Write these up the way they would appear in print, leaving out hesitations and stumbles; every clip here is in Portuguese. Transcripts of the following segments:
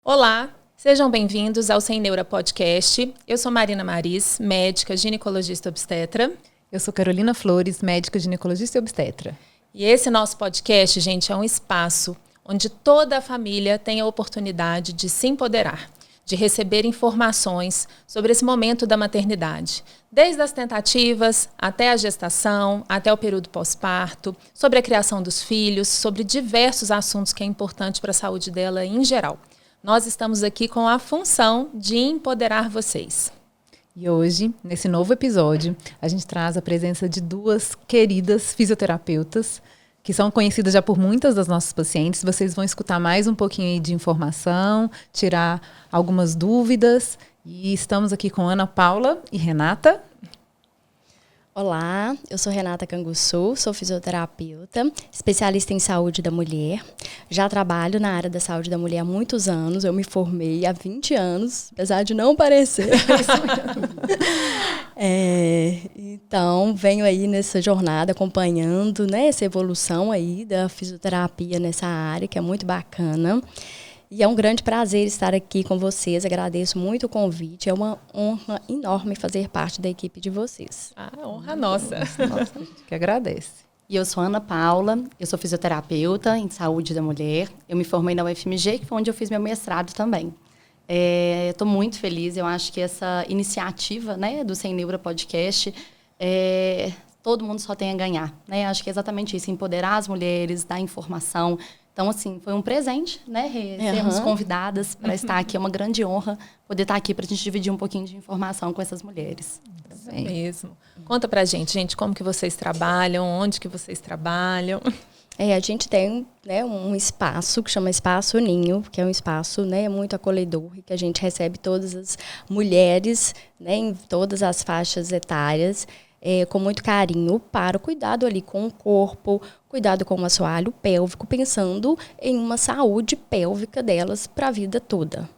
Olá, sejam bem-vindos ao Sem Neura Podcast. Eu sou Marina Maris, médica ginecologista obstetra. Eu sou Carolina Flores, médica ginecologista e obstetra. E esse nosso podcast, gente, é um espaço onde toda a família tem a oportunidade de se empoderar, de receber informações sobre esse momento da maternidade, desde as tentativas até a gestação, até o período pós-parto, sobre a criação dos filhos, sobre diversos assuntos que é importante para a saúde dela em geral. Nós estamos aqui com a função de empoderar vocês. E hoje, nesse novo episódio, a gente traz a presença de duas queridas fisioterapeutas, que são conhecidas já por muitas das nossas pacientes. Vocês vão escutar mais um pouquinho aí de informação, tirar algumas dúvidas. E estamos aqui com Ana Paula e Renata. Olá, eu sou Renata Canguçu, sou fisioterapeuta, especialista em saúde da mulher. Já trabalho na área da saúde da mulher há muitos anos. Eu me formei há 20 anos, apesar de não parecer. Então, venho aí nessa jornada acompanhando, né, essa evolução aí da fisioterapia nessa área, que é muito bacana. E é um grande prazer estar aqui com vocês. Agradeço muito o convite. É uma honra enorme fazer parte da equipe de vocês. Honra nossa. Nossa, a gente que agradece. E eu sou Ana Paula, eu sou fisioterapeuta em saúde da mulher. Eu me formei na UFMG, que foi onde eu fiz meu mestrado também. Estou muito feliz. Eu acho que essa iniciativa, né, do Sem Neura Podcast, todo mundo só tem a ganhar, né? Acho que é exatamente isso, empoderar as mulheres, dar informação. Então, assim, foi um presente, né, sermos convidadas para estar aqui. É uma grande honra poder estar aqui para a gente dividir um pouquinho de informação com essas mulheres. Isso mesmo. Conta pra gente, como que vocês trabalham, onde que vocês trabalham? A gente tem, né, um espaço que chama Espaço Ninho, que é um espaço, né, muito acolhedor, e que a gente recebe todas as mulheres, né, em todas as faixas etárias, com muito carinho, para o cuidado ali com o corpo, cuidado com o assoalho pélvico, pensando em uma saúde pélvica delas para a vida toda.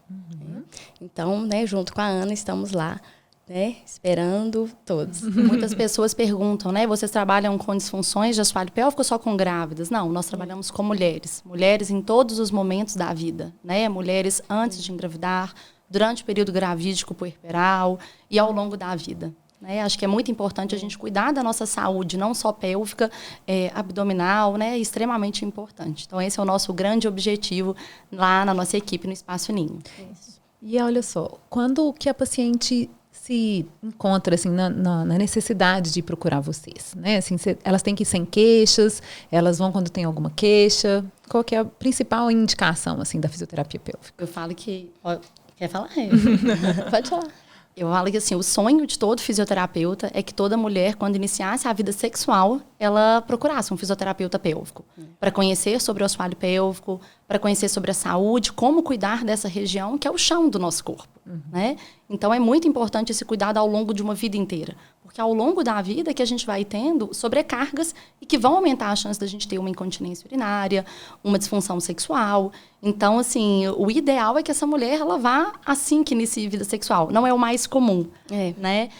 Então, né, junto com a Ana, estamos lá, né, esperando todos. Muitas pessoas perguntam, né, vocês trabalham com disfunções de assoalho pélvico ou só com grávidas? Não, nós trabalhamos com mulheres. Mulheres em todos os momentos da vida, né? Mulheres antes de engravidar, durante o período gravídico puerperal e ao longo da vida. Acho que é muito importante a gente cuidar da nossa saúde, não só pélvica, abdominal, né? É extremamente importante. Então, esse é o nosso grande objetivo lá na nossa equipe, no Espaço Ninho. Isso. E olha só, quando que a paciente se encontra assim, na necessidade de procurar vocês? Né? Assim, elas têm que ir sem queixas, elas vão quando tem alguma queixa? Qual que é a principal indicação assim, da fisioterapia pélvica? Eu falo que... Quer falar? Pode falar. Eu falo que assim, o sonho de todo fisioterapeuta é que toda mulher, quando iniciasse a vida sexual, ela procurasse um fisioterapeuta pélvico. Para conhecer sobre o assoalho pélvico, para conhecer sobre a saúde, como cuidar dessa região, que é o chão do nosso corpo. Né? Então, é muito importante esse cuidado ao longo de uma vida inteira. Porque ao longo da vida que a gente vai tendo sobrecargas e que vão aumentar a chance da gente ter uma incontinência urinária, uma disfunção sexual. Então, assim, o ideal é que essa mulher ela vá assim que inicie vida sexual. Não é o mais comum, né?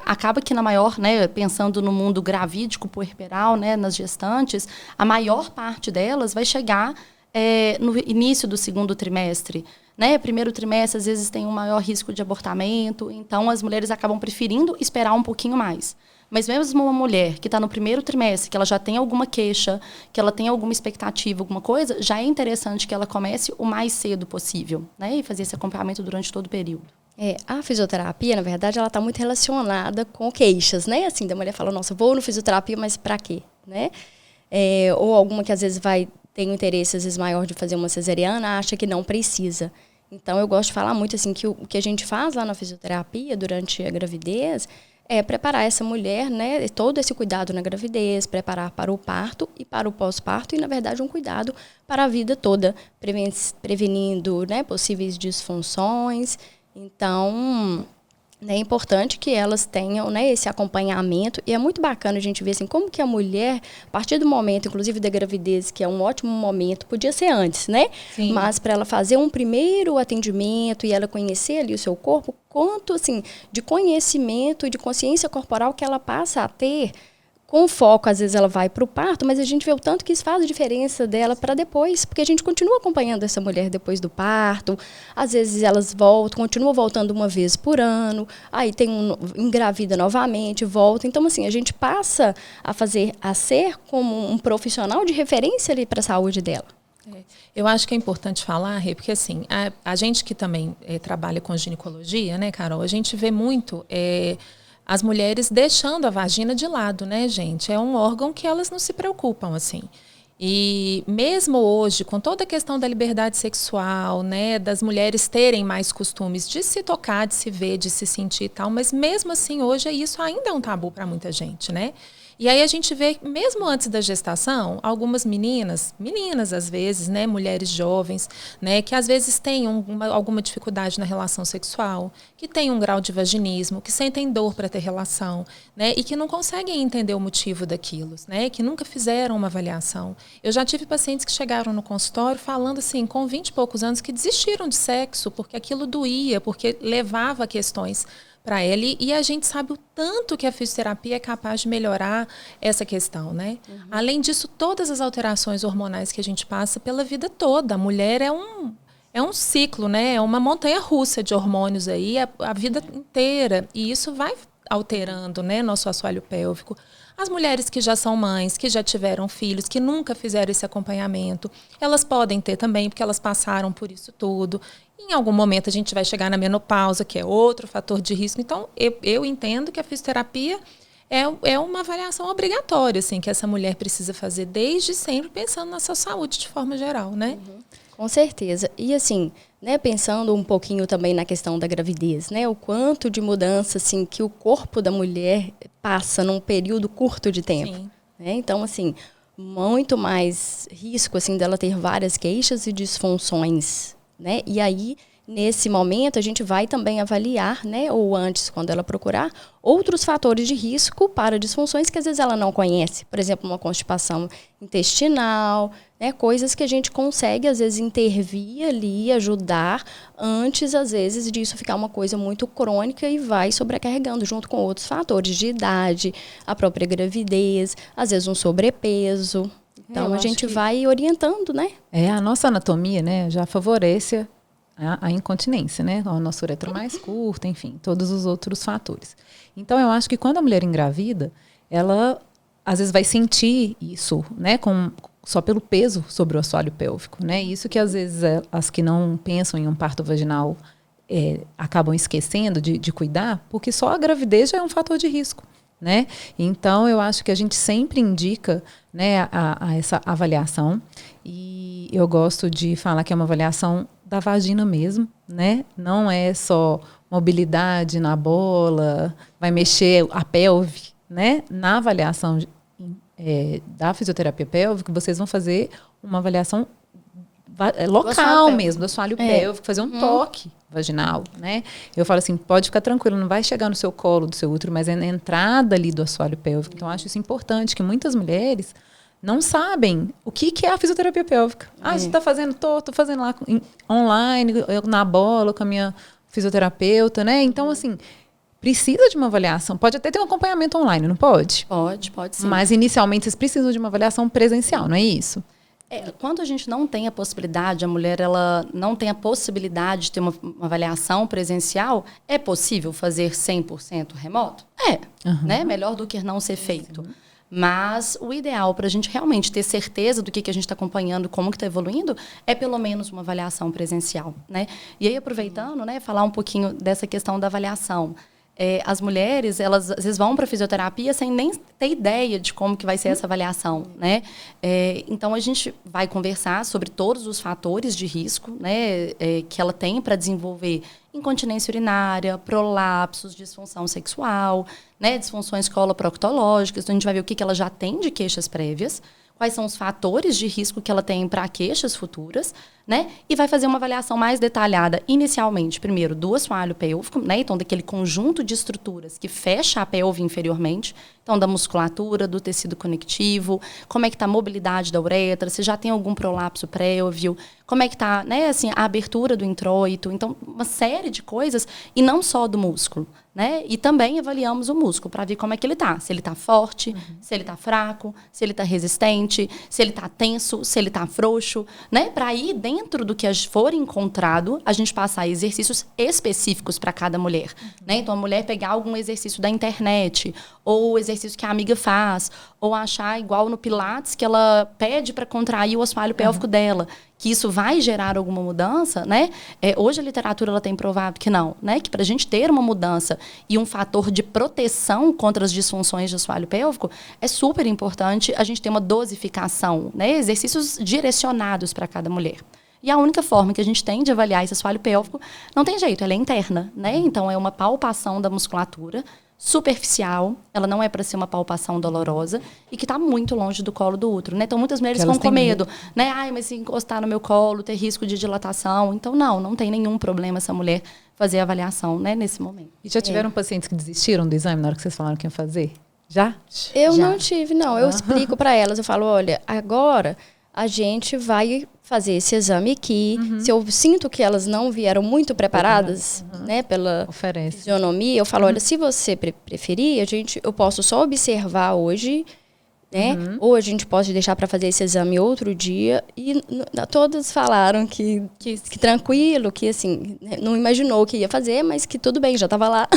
Acaba que na maior, né, pensando no mundo gravídico, puerperal, né, nas gestantes, a maior parte delas vai chegar no início do segundo trimestre. Né? Primeiro trimestre, às vezes, tem um maior risco de abortamento, então as mulheres acabam preferindo esperar um pouquinho mais. Mas mesmo uma mulher que está no primeiro trimestre, que ela já tem alguma queixa, que ela tem alguma expectativa, alguma coisa, já é interessante que ela comece o mais cedo possível, né? E fazer esse acompanhamento durante todo o período. A fisioterapia, na verdade, ela está muito relacionada com queixas, né? Assim, da mulher fala, nossa, vou no fisioterapia, mas para quê? Né? Ou alguma que às vezes tem um interesse às vezes maior de fazer uma cesariana, acha que não precisa. Então, eu gosto de falar muito assim que o que a gente faz lá na fisioterapia durante a gravidez é preparar essa mulher, né, todo esse cuidado na gravidez, preparar para o parto e para o pós-parto e, na verdade, um cuidado para a vida toda, prevenindo, né, possíveis disfunções. Então, é importante que elas tenham, né, esse acompanhamento e é muito bacana a gente ver assim, como que a mulher, a partir do momento, inclusive da gravidez, que é um ótimo momento, podia ser antes, né? Sim. Mas para ela fazer um primeiro atendimento e ela conhecer ali o seu corpo, quanto assim, de conhecimento e de consciência corporal que ela passa a ter com foco, às vezes ela vai para o parto, mas a gente vê o tanto que isso faz a diferença dela para depois, porque a gente continua acompanhando essa mulher depois do parto, às vezes elas voltam, continuam voltando uma vez por ano, aí engravida novamente, volta. Então, assim, a gente passa a ser como um profissional de referência ali para a saúde dela. Eu acho que é importante falar, Rê, porque assim, a gente que também trabalha com ginecologia, né, Carol, a gente vê muito as mulheres deixando a vagina de lado, né, gente? É um órgão que elas não se preocupam, assim. E mesmo hoje, com toda a questão da liberdade sexual, né, das mulheres terem mais costumes de se tocar, de se ver, de se sentir e tal, mas mesmo assim, hoje isso ainda é um tabu para muita gente, né? E aí a gente vê, mesmo antes da gestação, algumas meninas às vezes, né, mulheres jovens, né, que às vezes têm alguma dificuldade na relação sexual, que têm um grau de vaginismo, que sentem dor para ter relação, né, e que não conseguem entender o motivo daquilo, né, que nunca fizeram uma avaliação. Eu já tive pacientes que chegaram no consultório falando assim, com 20 e poucos anos, que desistiram de sexo porque aquilo doía, porque levava a questões para ele, e a gente sabe o tanto que a fisioterapia é capaz de melhorar essa questão, né? Uhum. Além disso, todas as alterações hormonais que a gente passa pela vida toda. A mulher é um ciclo, né? É uma montanha-russa de hormônios aí a vida inteira, e isso vai alterando, né, nosso assoalho pélvico. As mulheres que já são mães, que já tiveram filhos, que nunca fizeram esse acompanhamento, elas podem ter também, porque elas passaram por isso tudo. Em algum momento a gente vai chegar na menopausa, que é outro fator de risco. Então, eu entendo que a fisioterapia é uma avaliação obrigatória, assim, que essa mulher precisa fazer desde sempre, pensando na sua saúde de forma geral, né? Uhum. Com certeza. E assim, né, pensando um pouquinho também na questão da gravidez, né, o quanto de mudança assim, que o corpo da mulher passa num período curto de tempo. Né? Então, assim, muito mais risco assim, dela ter várias queixas e disfunções. Né? E aí, nesse momento, a gente vai também avaliar, né, ou antes, quando ela procurar, outros fatores de risco para disfunções que às vezes ela não conhece. Por exemplo, uma constipação intestinal, né, coisas que a gente consegue, às vezes, intervir ali, ajudar, antes, às vezes, disso ficar uma coisa muito crônica e vai sobrecarregando junto com outros fatores de idade, a própria gravidez, às vezes um sobrepeso. Então, a gente vai orientando, né? A nossa anatomia, né, já favorece a incontinência, né? A nossa uretra mais curta, enfim, todos os outros fatores. Então, eu acho que quando a mulher engravida, ela, às vezes, vai sentir isso, né, só pelo peso sobre o assoalho pélvico, né? Isso que, às vezes, as que não pensam em um parto vaginal acabam esquecendo de cuidar, porque só a gravidez já é um fator de risco. Né? Então, eu acho que a gente sempre indica, né, a essa avaliação, e eu gosto de falar que é uma avaliação da vagina mesmo, né? Não é só mobilidade na bola, vai mexer a pelve, né? Na avaliação da fisioterapia pélvica, vocês vão fazer uma avaliação local mesmo, do assoalho pélvico, fazer um toque vaginal, né? Eu falo assim, pode ficar tranquilo, não vai chegar no seu colo do seu útero, mas é na entrada ali do assoalho pélvico. Então, eu acho isso importante, que muitas mulheres não sabem o que é a fisioterapia pélvica. Ah, você está fazendo, tô fazendo lá online, na bola, com a minha fisioterapeuta, né? Então, assim, precisa de uma avaliação. Pode até ter um acompanhamento online, não pode? Pode sim. Mas, inicialmente, vocês precisam de uma avaliação presencial, não é isso? Quando a gente não tem a possibilidade, a mulher ela não tem a possibilidade de ter uma avaliação presencial, é possível fazer 100% remoto? Né? Melhor do que não ser feito. Sim. Mas o ideal para a gente realmente ter certeza do que a gente está acompanhando, como que está evoluindo, é pelo menos uma avaliação presencial. Né? E aí, aproveitando, né, falar um pouquinho dessa questão da avaliação. As mulheres, elas às vezes vão para a fisioterapia sem nem ter ideia de como que vai ser essa avaliação, né? Então, a gente vai conversar sobre todos os fatores de risco, né, que ela tem para desenvolver incontinência urinária, prolapsos, disfunção sexual, né, disfunções coloproctológicas. Então, a gente vai ver o que ela já tem de queixas prévias, quais são os fatores de risco que ela tem para queixas futuras, né? E vai fazer uma avaliação mais detalhada, inicialmente, primeiro, do assoalho pélvico, né? Então, daquele conjunto de estruturas que fecha a pelve inferiormente. Então, da musculatura, do tecido conectivo, como é que está a mobilidade da uretra, se já tem algum prolapso pélvio, como é que está, né, assim, a abertura do introito. Então, uma série de coisas, e não só do músculo, né? E também avaliamos o músculo para ver como é que ele está. Se ele está forte, se ele está fraco, se ele está resistente, se ele está tenso, se ele está frouxo, né? Para ir dentro do que for encontrado, a gente passar exercícios específicos para cada mulher, né? Então, a mulher pegar algum exercício da internet, ou o exercício que a amiga faz, ou achar igual no Pilates, que ela pede para contrair o assoalho pélvico dela, que isso vai gerar alguma mudança, né? Hoje a literatura ela tem provado que não, né? Que para a gente ter uma mudança e um fator de proteção contra as disfunções do assoalho pélvico, é super importante a gente ter uma dosificação, né? Exercícios direcionados para cada mulher. E a única forma que a gente tem de avaliar esse assoalho pélvico, não tem jeito, ela é interna, né? Então, é uma palpação da musculatura superficial, ela não é para ser uma palpação dolorosa e que está muito longe do colo do útero, né? Então, muitas mulheres ficam com medo, né? Ai, mas se encostar no meu colo, ter risco de dilatação. Então, não tem nenhum problema essa mulher fazer a avaliação, né, nesse momento. E já tiveram pacientes que desistiram do exame na hora que vocês falaram que iam fazer? Já? Eu não tive, não. Eu explico para elas, eu falo, olha, agora a gente vai fazer esse exame aqui. Se eu sinto que elas não vieram muito preparadas, né, pela fisionomia, eu falo, olha, se você preferir, eu posso só observar hoje, né? Ou a gente pode deixar para fazer esse exame outro dia. E todas falaram que tranquilo, que assim, não imaginou que ia fazer, mas que tudo bem, já estava lá.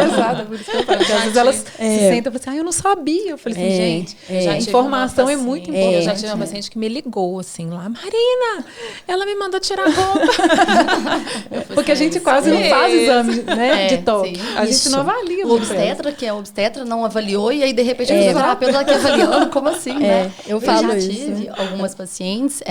Exato, por isso que eu falo. Às vezes elas se sentam e falam assim, eu não sabia. Eu falei assim, gente, a informação é muito importante. Eu já tive uma paciente que me ligou assim lá, Marina, ela me mandou tirar a roupa. Porque a gente quase não faz exame, né, de toque. A gente não avalia. O obstetra, que é obstetra, não avaliou e aí de repente a fisioterapeuta que avaliando, como assim, né? Eu falo já isso. tive algumas pacientes,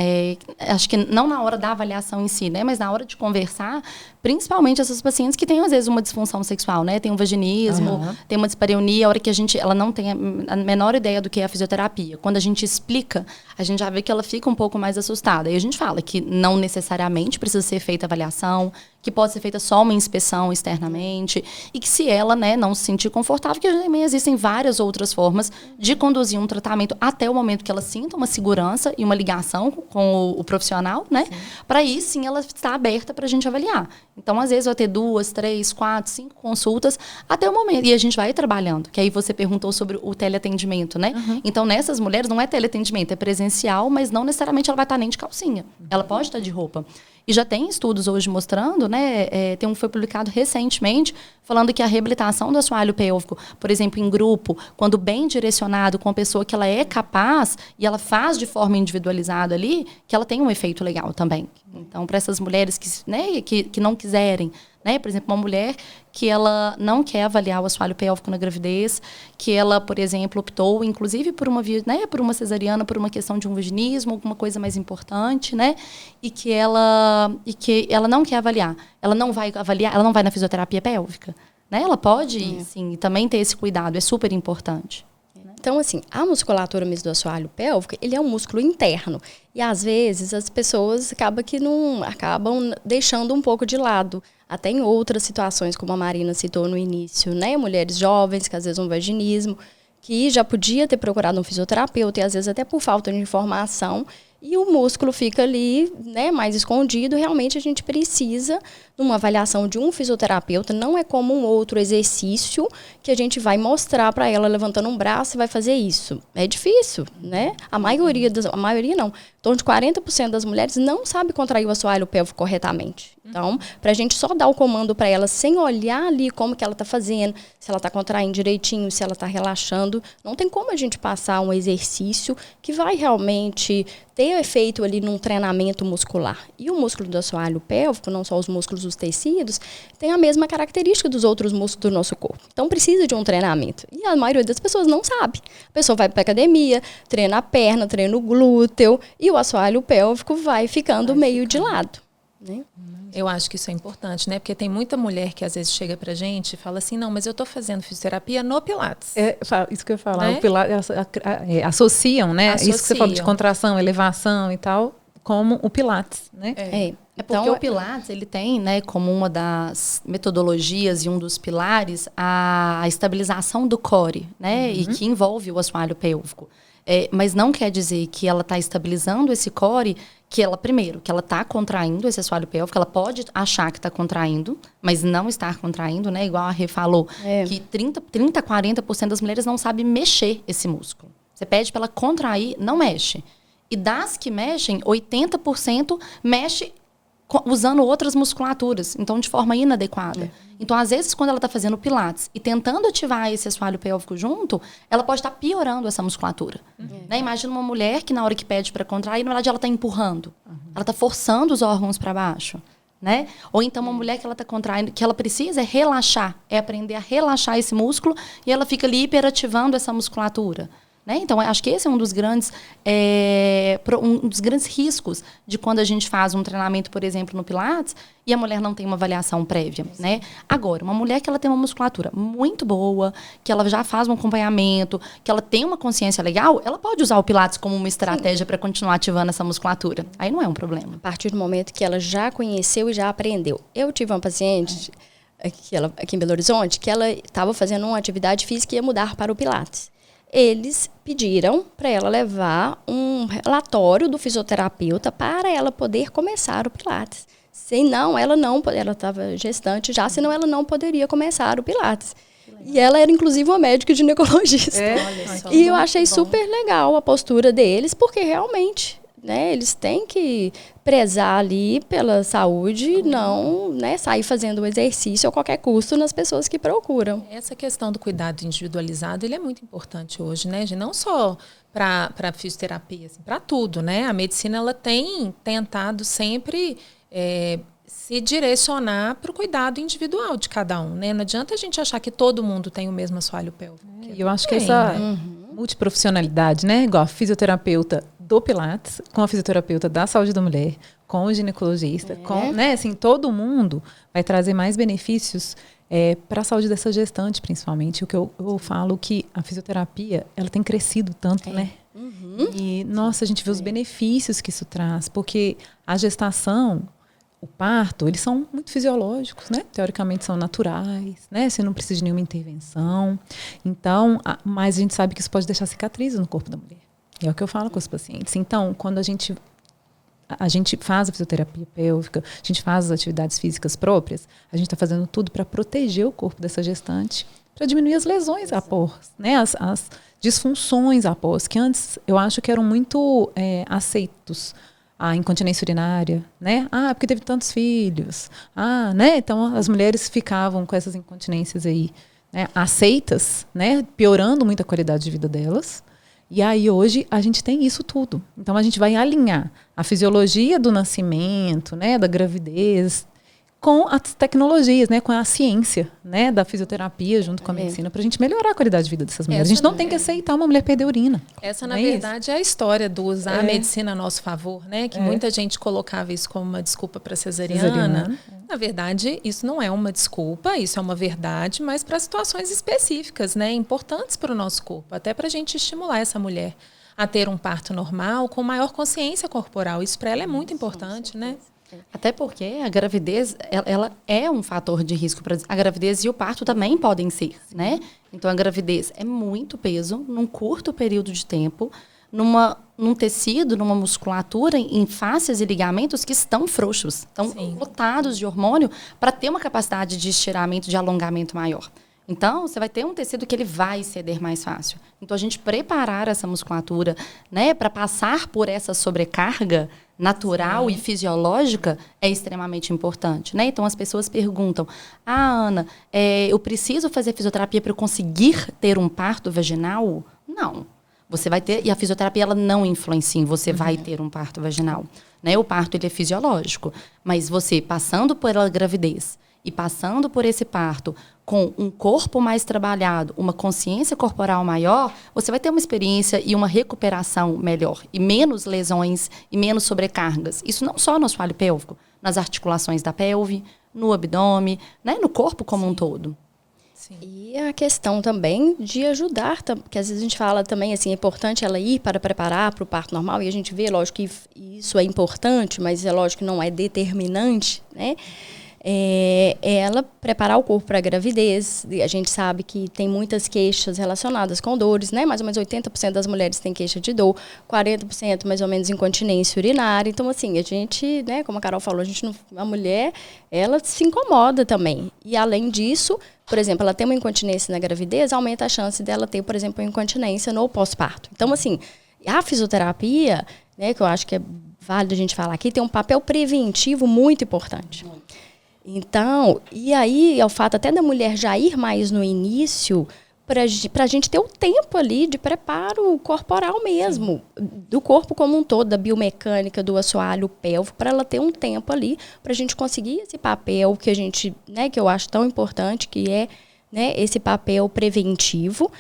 acho que não na hora da avaliação em si, né, mas na hora de conversar, principalmente essas pacientes que têm às vezes uma disfunção sexual, né, tem um vaginismo, tem uma dispareunia, a hora que ela não tem a menor ideia do que é a fisioterapia. Quando a gente explica, a gente já vê que ela fica um pouco mais assustada. E a gente fala que não necessariamente precisa ser feita avaliação, que pode ser feita só uma inspeção externamente, e que se ela, né, não se sentir confortável, que também existem várias outras formas de conduzir um tratamento até o momento que ela sinta uma segurança e uma ligação com o profissional, né? Para aí sim ela está aberta para a gente avaliar. Então, às vezes, vai ter 2, 3, 4, 5 consultas até o momento. E a gente vai trabalhando. Que aí você perguntou sobre o teleatendimento, né? Então, nessas mulheres não é teleatendimento, é presencial, mas não necessariamente ela vai estar nem de calcinha. Ela pode estar de roupa. E já tem estudos hoje mostrando, né? Foi publicado recentemente, falando que a reabilitação do assoalho pélvico, por exemplo, em grupo, quando bem direcionado com a pessoa que ela é capaz e ela faz de forma individualizada ali, que ela tem um efeito legal também. Então, para essas mulheres que não quiserem, né? Por exemplo, uma mulher que ela não quer avaliar o assoalho pélvico na gravidez, que ela, por exemplo, optou, inclusive, por uma cesariana, por uma questão de um vaginismo, alguma coisa mais importante, né? E que ela não quer avaliar. Ela não vai avaliar, ela não vai na fisioterapia pélvica, né? Ela pode ir, sim, e também ter esse cuidado, é super importante. Então, assim, a musculatura mesmo do assoalho pélvico, ele é um músculo interno. E, às vezes, as pessoas acabam deixando um pouco de lado. Até em outras situações, como a Marina citou no início, né? Mulheres jovens, que às vezes um vaginismo, que já podia ter procurado um fisioterapeuta, e às vezes até por falta de informação, e o músculo fica ali, né, mais escondido. Realmente a gente precisa de uma avaliação de um fisioterapeuta. Não é como um outro exercício que a gente vai mostrar para ela levantando um braço e vai fazer isso. É difícil, né? A maioria não. Em torno de 40% das mulheres não sabe contrair o assoalho pélvico corretamente. Então, para a gente só dar o comando para ela sem olhar ali como que ela está fazendo, se ela está contraindo direitinho, se ela está relaxando, não tem como a gente passar um exercício que vai realmente ter efeito ali num treinamento muscular. E o músculo do assoalho pélvico, não só os músculos dos tecidos, tem a mesma característica dos outros músculos do nosso corpo. Então, precisa de um treinamento. E a maioria das pessoas não sabe. A pessoa vai para academia, treina a perna, treina o glúteo, e o assoalho pélvico vai ficando meio de lado, né? Eu acho que isso é importante, né? Porque tem muita mulher que às vezes chega pra gente e fala assim, não, mas eu tô fazendo fisioterapia no Pilates. Isso que eu ia falar. Né? O Pilates, associam, né? Associam. Isso que você falou de contração, elevação e tal. como o Pilates, né? É porque o Pilates, ele tem, né, como uma das metodologias e um dos pilares, a estabilização do core, né, e que envolve o assoalho pélvico. Mas não quer dizer que ela está estabilizando esse core, que ela está contraindo esse assoalho pélvico, ela pode achar que está contraindo, mas não estar contraindo, né, igual a Rê falou, que 30 a 40% das mulheres não sabem mexer esse músculo. Você pede para ela contrair, não mexe. E das que mexem, 80% mexe usando outras musculaturas, então de forma inadequada. Então, às vezes, quando ela está fazendo pilates e tentando ativar esse assoalho pélvico junto, ela pode estar piorando essa musculatura. Né? Imagina uma mulher que na hora que pede para contrair, na verdade, ela está empurrando. Ela está forçando os órgãos para baixo. Né? Ou então uma mulher que ela está contraindo, que ela precisa é relaxar, é aprender a relaxar esse músculo e ela fica ali hiperativando essa musculatura. Né? Então, acho que esse é um dos grandes riscos de quando a gente faz um treinamento, por exemplo, no Pilates, e a mulher não tem uma avaliação prévia. Né? Agora, uma mulher que ela tem uma musculatura muito boa, que ela já faz um acompanhamento, que ela tem uma consciência legal, ela pode usar o Pilates como uma estratégia para continuar ativando essa musculatura. Aí não é um problema. A partir do momento que ela já conheceu e já aprendeu. Eu tive uma paciente aqui em Belo Horizonte que ela estava fazendo uma atividade física e ia mudar para o Pilates. Eles pediram para ela levar um relatório do fisioterapeuta para ela poder começar o Pilates. Senão, ela estava gestante já, senão ela não poderia começar o Pilates. E ela era, inclusive, uma médica ginecologista. E eu achei super legal a postura deles, porque realmente, né, eles têm que prezar ali pela saúde, não, né, sair fazendo o exercício a qualquer custo nas pessoas que procuram. Essa questão do cuidado individualizado, ele é muito importante hoje, né? Não só para a fisioterapia, assim, para tudo, né? A medicina, ela tem tentado sempre se direcionar para o cuidado individual de cada um, né? Não adianta a gente achar que todo mundo tem o mesmo assoalho pélvico. Eu acho que essa multiprofissionalidade, né? Igual a fisioterapeuta do Pilates, com a fisioterapeuta da saúde da mulher, com o ginecologista, né? Assim, todo mundo vai trazer mais benefícios para a saúde dessa gestante, principalmente. O que eu falo que a fisioterapia, ela tem crescido tanto, né? E, nossa, a gente vê os benefícios que isso traz, porque a gestação, o parto, eles são muito fisiológicos, né? Teoricamente são naturais, né? Você não precisa de nenhuma intervenção. Então, mas a gente sabe que isso pode deixar cicatrizes no corpo da mulher. É o que eu falo com os pacientes. Então, quando a gente faz a fisioterapia pélvica, a gente faz as atividades físicas próprias, a gente está fazendo tudo para proteger o corpo dessa gestante, para diminuir as lesões após, né? As disfunções após, que antes eu acho que eram muito aceitos. A incontinência urinária, né? Porque teve tantos filhos. Né? Então, as mulheres ficavam com essas incontinências aí, né, aceitas, né? Piorando muito a qualidade de vida delas. E aí, hoje, a gente tem isso tudo. Então, a gente vai alinhar a fisiologia do nascimento, né, da gravidez, com as tecnologias, né, com a ciência, né, da fisioterapia junto com a medicina, para a gente melhorar a qualidade de vida dessas mulheres. A gente não tem que aceitar uma mulher perder urina. Essa, na verdade, é a história do usar a medicina a nosso favor, né? Que muita gente colocava isso como uma desculpa para cesariana. Na verdade, isso não é uma desculpa, isso é uma verdade, mas para situações específicas, né? Importantes para o nosso corpo, até para a gente estimular essa mulher a ter um parto normal, com maior consciência corporal. Isso para ela é muito importante, né? Até porque a gravidez, ela é um fator de risco. A gravidez e o parto também podem ser, né? Então, a gravidez é muito peso, num curto período de tempo, num tecido, numa musculatura, em fáscias e ligamentos que estão frouxos, estão lotados de hormônio para ter uma capacidade de estiramento, de alongamento maior. Então, você vai ter um tecido que ele vai ceder mais fácil. Então, a gente preparar essa musculatura, né, para passar por essa sobrecarga natural e fisiológica é extremamente importante, né? Então, as pessoas perguntam, Ana, eu preciso fazer fisioterapia para eu conseguir ter um parto vaginal? Não. Você vai ter, e a fisioterapia ela não influencia em você vai ter um parto vaginal, né? O parto ele é fisiológico, mas você passando pela gravidez e passando por esse parto com um corpo mais trabalhado, uma consciência corporal maior, você vai ter uma experiência e uma recuperação melhor, e menos lesões e menos sobrecargas. Isso não só no assoalho pélvico, nas articulações da pelve, no abdômen, né? No corpo como um todo. Sim. E a questão também de ajudar, porque às vezes a gente fala também assim, é importante ela ir para preparar para o parto normal, e a gente vê, lógico, que isso é importante, mas é lógico que não é determinante, né? Ela preparar o corpo para a gravidez. A gente sabe que tem muitas queixas relacionadas com dores, né? Mais ou menos 80% das mulheres têm queixa de dor, 40% mais ou menos incontinência urinária. Então, assim, a gente, né, como a Carol falou, a mulher, ela se incomoda também. E além disso, por exemplo, ela tem uma incontinência na gravidez, aumenta a chance dela ter, por exemplo, uma incontinência no pós-parto. Então, assim, a fisioterapia, né, que eu acho que é válido a gente falar aqui, tem um papel preventivo muito importante. Então, e aí, é o fato até da mulher já ir mais no início, para a gente ter o tempo ali de preparo corporal mesmo, do corpo como um todo, da biomecânica, do assoalho pélvico, para ela ter um tempo ali, para a gente conseguir esse papel que a gente, né, que eu acho tão importante, que é, né, esse papel preventivo.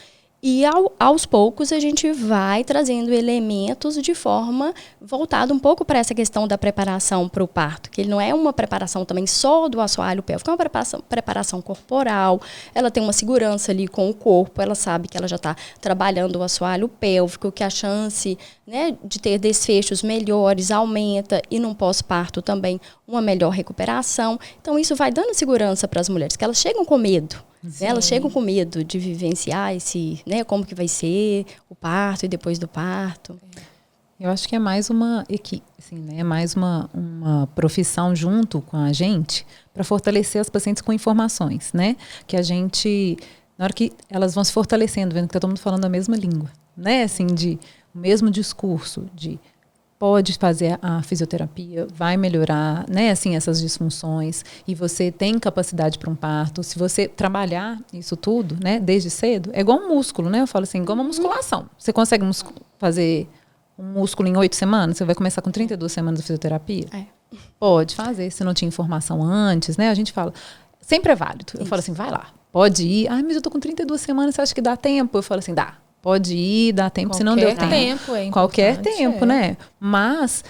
E aos poucos a gente vai trazendo elementos de forma voltada um pouco para essa questão da preparação para o parto, que ele não é uma preparação também só do assoalho pélvico, é uma preparação corporal, ela tem uma segurança ali com o corpo, ela sabe que ela já está trabalhando o assoalho pélvico, que a chance, né, de ter desfechos melhores aumenta, e num pós-parto também uma melhor recuperação. Então isso vai dando segurança para as mulheres, que elas chegam com medo. Né, elas chegam com medo de vivenciar esse, né, como que vai ser o parto e depois do parto. Eu acho que é mais uma equipe, assim, né, é mais uma profissão junto com a gente para fortalecer as pacientes com informações, né? Que a gente, na hora que elas vão se fortalecendo, vendo que está todo mundo falando a mesma língua, né? Assim, o mesmo discurso de pode fazer a fisioterapia, vai melhorar, né, assim, essas disfunções, e você tem capacidade para um parto. Se você trabalhar isso tudo, né, desde cedo, é igual um músculo, né? Eu falo assim, igual uma musculação. Você consegue fazer um músculo em 8 semanas? Você vai começar com 32 semanas de fisioterapia? Pode fazer, se não tinha informação antes, né? A gente fala, sempre é válido. Eu falo assim, vai lá, pode ir. Ai, mas eu tô com 32 semanas, você acha que dá tempo? Eu falo assim, dá. Pode ir, dá tempo, se não deu tempo. Qualquer tempo, né? Mas,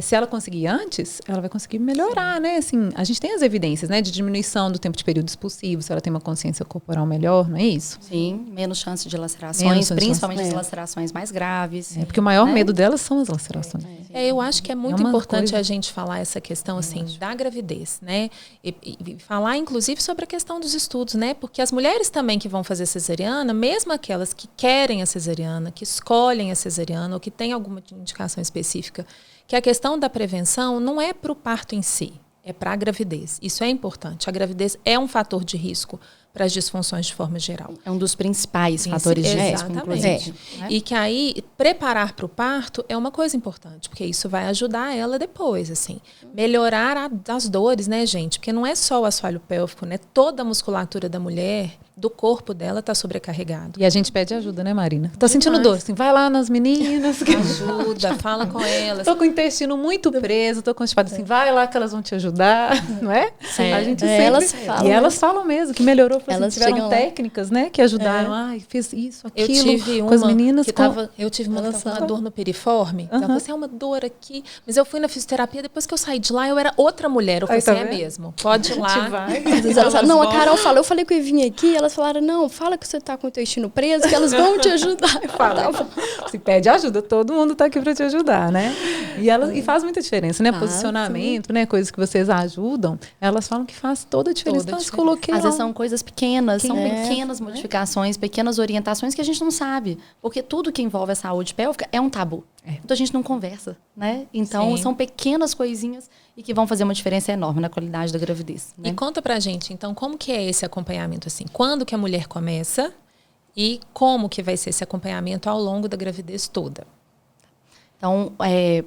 se ela conseguir antes, ela vai conseguir melhorar, né? Assim, a gente tem as evidências, né? De diminuição do tempo de período expulsivo, se ela tem uma consciência corporal melhor, não é isso? Sim, menos chance de lacerações, principalmente as lacerações mais graves. Porque o maior medo delas são as lacerações. Eu acho que é muito importante a gente falar essa questão, assim, da gravidez, né? E falar, inclusive, sobre a questão dos estudos, né? Porque as mulheres também que vão fazer cesariana, mesmo aquelas que querem a cesariana, que escolhem a cesariana ou que têm alguma indicação específica, que a questão da prevenção não é para o parto em si, é para a gravidez. Isso é importante. A gravidez é um fator de risco para as disfunções de forma geral. É um dos principais fatores de risco, inclusive. E que aí, preparar para o parto é uma coisa importante, porque isso vai ajudar ela depois, assim. Melhorar as dores, né, gente? Porque não é só o assoalho pélvico, né? Toda a musculatura da mulher, do corpo dela, está sobrecarregado. E a gente pede ajuda, né, Marina? Tô sentindo dor, assim, vai lá nas meninas. Ajuda, fala com elas. Tô com o intestino muito preso, tô constipada, assim, vai lá que elas vão te ajudar, não é? A gente sempre elas falam. E elas falam mesmo, que melhorou. Elas assim, tiveram técnicas, né, que ajudaram. Ai, fiz isso, aquilo, com as meninas. Eu tive uma que tava com uma dor no piriforme. Ela falou assim, é uma dor aqui. Mas eu fui na fisioterapia, depois que eu saí de lá, eu era outra mulher. Eu falei assim, é mesmo, pode ir lá. Às vezes elas falam, não, a Carol falou, eu falei que eu ia vir aqui, elas falaram, não, fala que você tá com o intestino preso, que elas vão te ajudar. Eu falo, se pede ajuda, todo mundo tá aqui para te ajudar, né? E faz muita diferença, né? Posicionamento, né? Coisas que vocês ajudam, elas falam que faz toda a diferença. Então, eu coloquei às vezes são coisas pequenas, são pequenas modificações, pequenas orientações que a gente não sabe. Porque tudo que envolve a saúde pélvica é um tabu. Então a gente não conversa, né? Então são pequenas coisinhas e que vão fazer uma diferença enorme na qualidade da gravidez. Né? E conta pra gente, então, como que é esse acompanhamento, assim? Quando que a mulher começa e como que vai ser esse acompanhamento ao longo da gravidez toda? Então,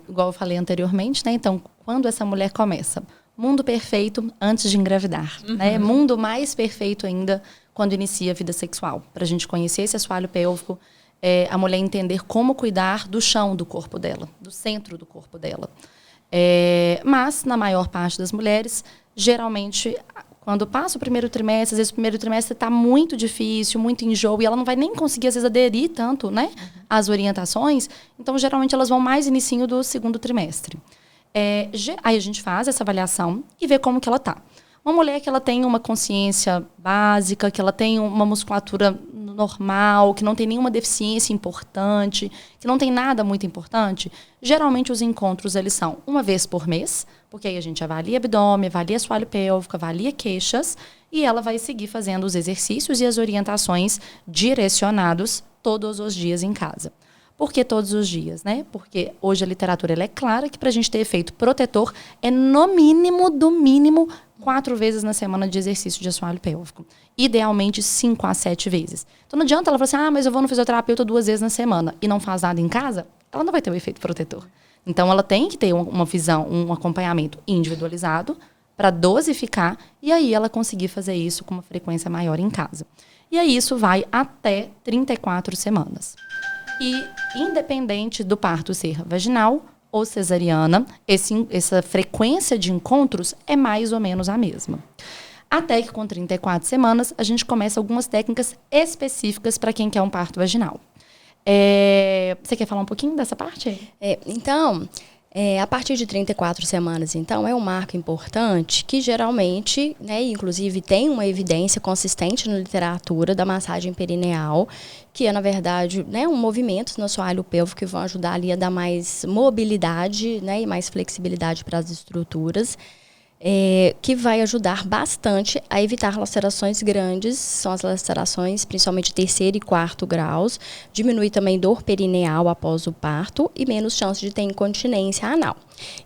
igual eu falei anteriormente, né? Então, quando essa mulher começa? Mundo perfeito antes de engravidar, né? Mundo mais perfeito ainda quando inicia a vida sexual. Pra gente conhecer esse assoalho pélvico, a mulher entender como cuidar do chão do corpo dela, do centro do corpo dela. Mas, na maior parte das mulheres, geralmente, quando passa o primeiro trimestre, às vezes o primeiro trimestre está muito difícil, muito enjoo, e ela não vai nem conseguir, às vezes, aderir tanto, né, às orientações. Então, geralmente, elas vão mais inicinho do segundo trimestre. Aí a gente faz essa avaliação e vê como que ela está. Uma mulher que ela tem uma consciência básica, que ela tem uma musculatura normal, que não tem nenhuma deficiência importante, que não tem nada muito importante, geralmente os encontros eles são uma vez por mês, porque aí a gente avalia abdômen, avalia assoalho pélvico, avalia queixas, e ela vai seguir fazendo os exercícios e as orientações direcionados todos os dias em casa. Por que todos os dias, né? Porque hoje a literatura ela é clara que para a gente ter efeito protetor é no mínimo 4 vezes na semana de exercício de assoalho pélvico. Idealmente 5 a 7 vezes. Então não adianta ela falar assim, mas eu vou no fisioterapeuta 2 vezes na semana e não faz nada em casa, ela não vai ter o efeito protetor. Então ela tem que ter uma visão, um acompanhamento individualizado para dosificar e aí ela conseguir fazer isso com uma frequência maior em casa. E aí isso vai até 34 semanas. E independente do parto ser vaginal ou cesariana, essa frequência de encontros é mais ou menos a mesma. Até que com 34 semanas, a gente começa algumas técnicas específicas para quem quer um parto vaginal. Você quer falar um pouquinho dessa parte? Então, a partir de 34 semanas, então, é um marco importante que geralmente, né, inclusive tem uma evidência consistente na literatura da massagem perineal, que é, na verdade, né, um movimento no assoalho pélvico que vão ajudar ali a dar mais mobilidade, né, e mais flexibilidade para as estruturas. Que vai ajudar bastante a evitar lacerações grandes, são as lacerações principalmente 3º e 4º graus, diminui também dor perineal após o parto e menos chance de ter incontinência anal.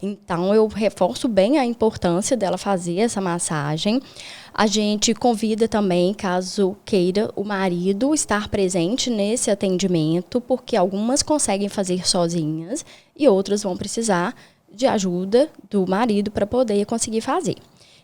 Então, eu reforço bem a importância dela fazer essa massagem. A gente convida também, caso queira, o marido estar presente nesse atendimento, porque algumas conseguem fazer sozinhas e outras vão precisar de ajuda do marido para poder conseguir fazer.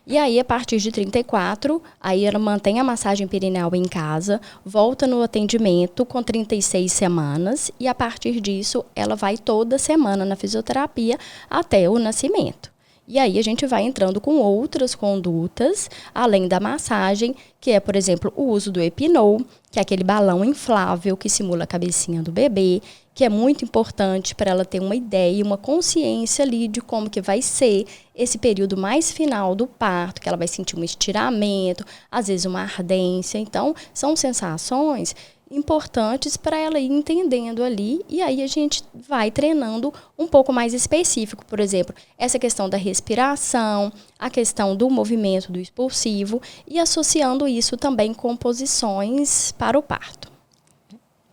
E aí, a partir de 34, aí ela mantém a massagem perineal em casa, volta no atendimento com 36 semanas e, a partir disso, ela vai toda semana na fisioterapia até o nascimento. E aí, a gente vai entrando com outras condutas, além da massagem, que é, por exemplo, o uso do Epinol, que é aquele balão inflável que simula a cabecinha do bebê, que é muito importante para ela ter uma ideia, uma consciência ali de como que vai ser esse período mais final do parto, que ela vai sentir um estiramento, às vezes uma ardência. Então, são sensações importantes para ela ir entendendo ali, e aí a gente vai treinando um pouco mais específico, por exemplo, essa questão da respiração, a questão do movimento do expulsivo e associando isso também com posições para o parto.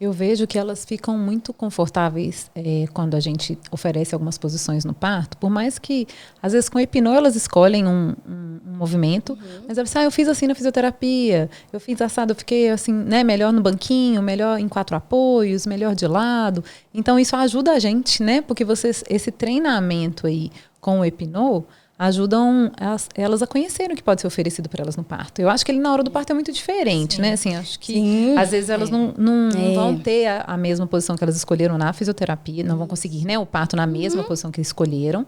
Eu vejo que elas ficam muito confortáveis quando a gente oferece algumas posições no parto, por mais que, às vezes, com o Epinol elas escolhem um movimento, mas elas eu fiz assim na fisioterapia, eu fiz assado, eu fiquei assim, né, melhor no banquinho, melhor em 4 apoios, melhor de lado. Então, isso ajuda a gente, né? Porque esse treinamento aí com o Epinol ajudam elas a conhecerem o que pode ser oferecido para elas no parto. Eu acho que ele na hora do parto é muito diferente, Sim. né? Assim, acho que às vezes elas não vão ter a mesma posição que elas escolheram na fisioterapia, não vão conseguir, né, o parto na mesma posição que escolheram.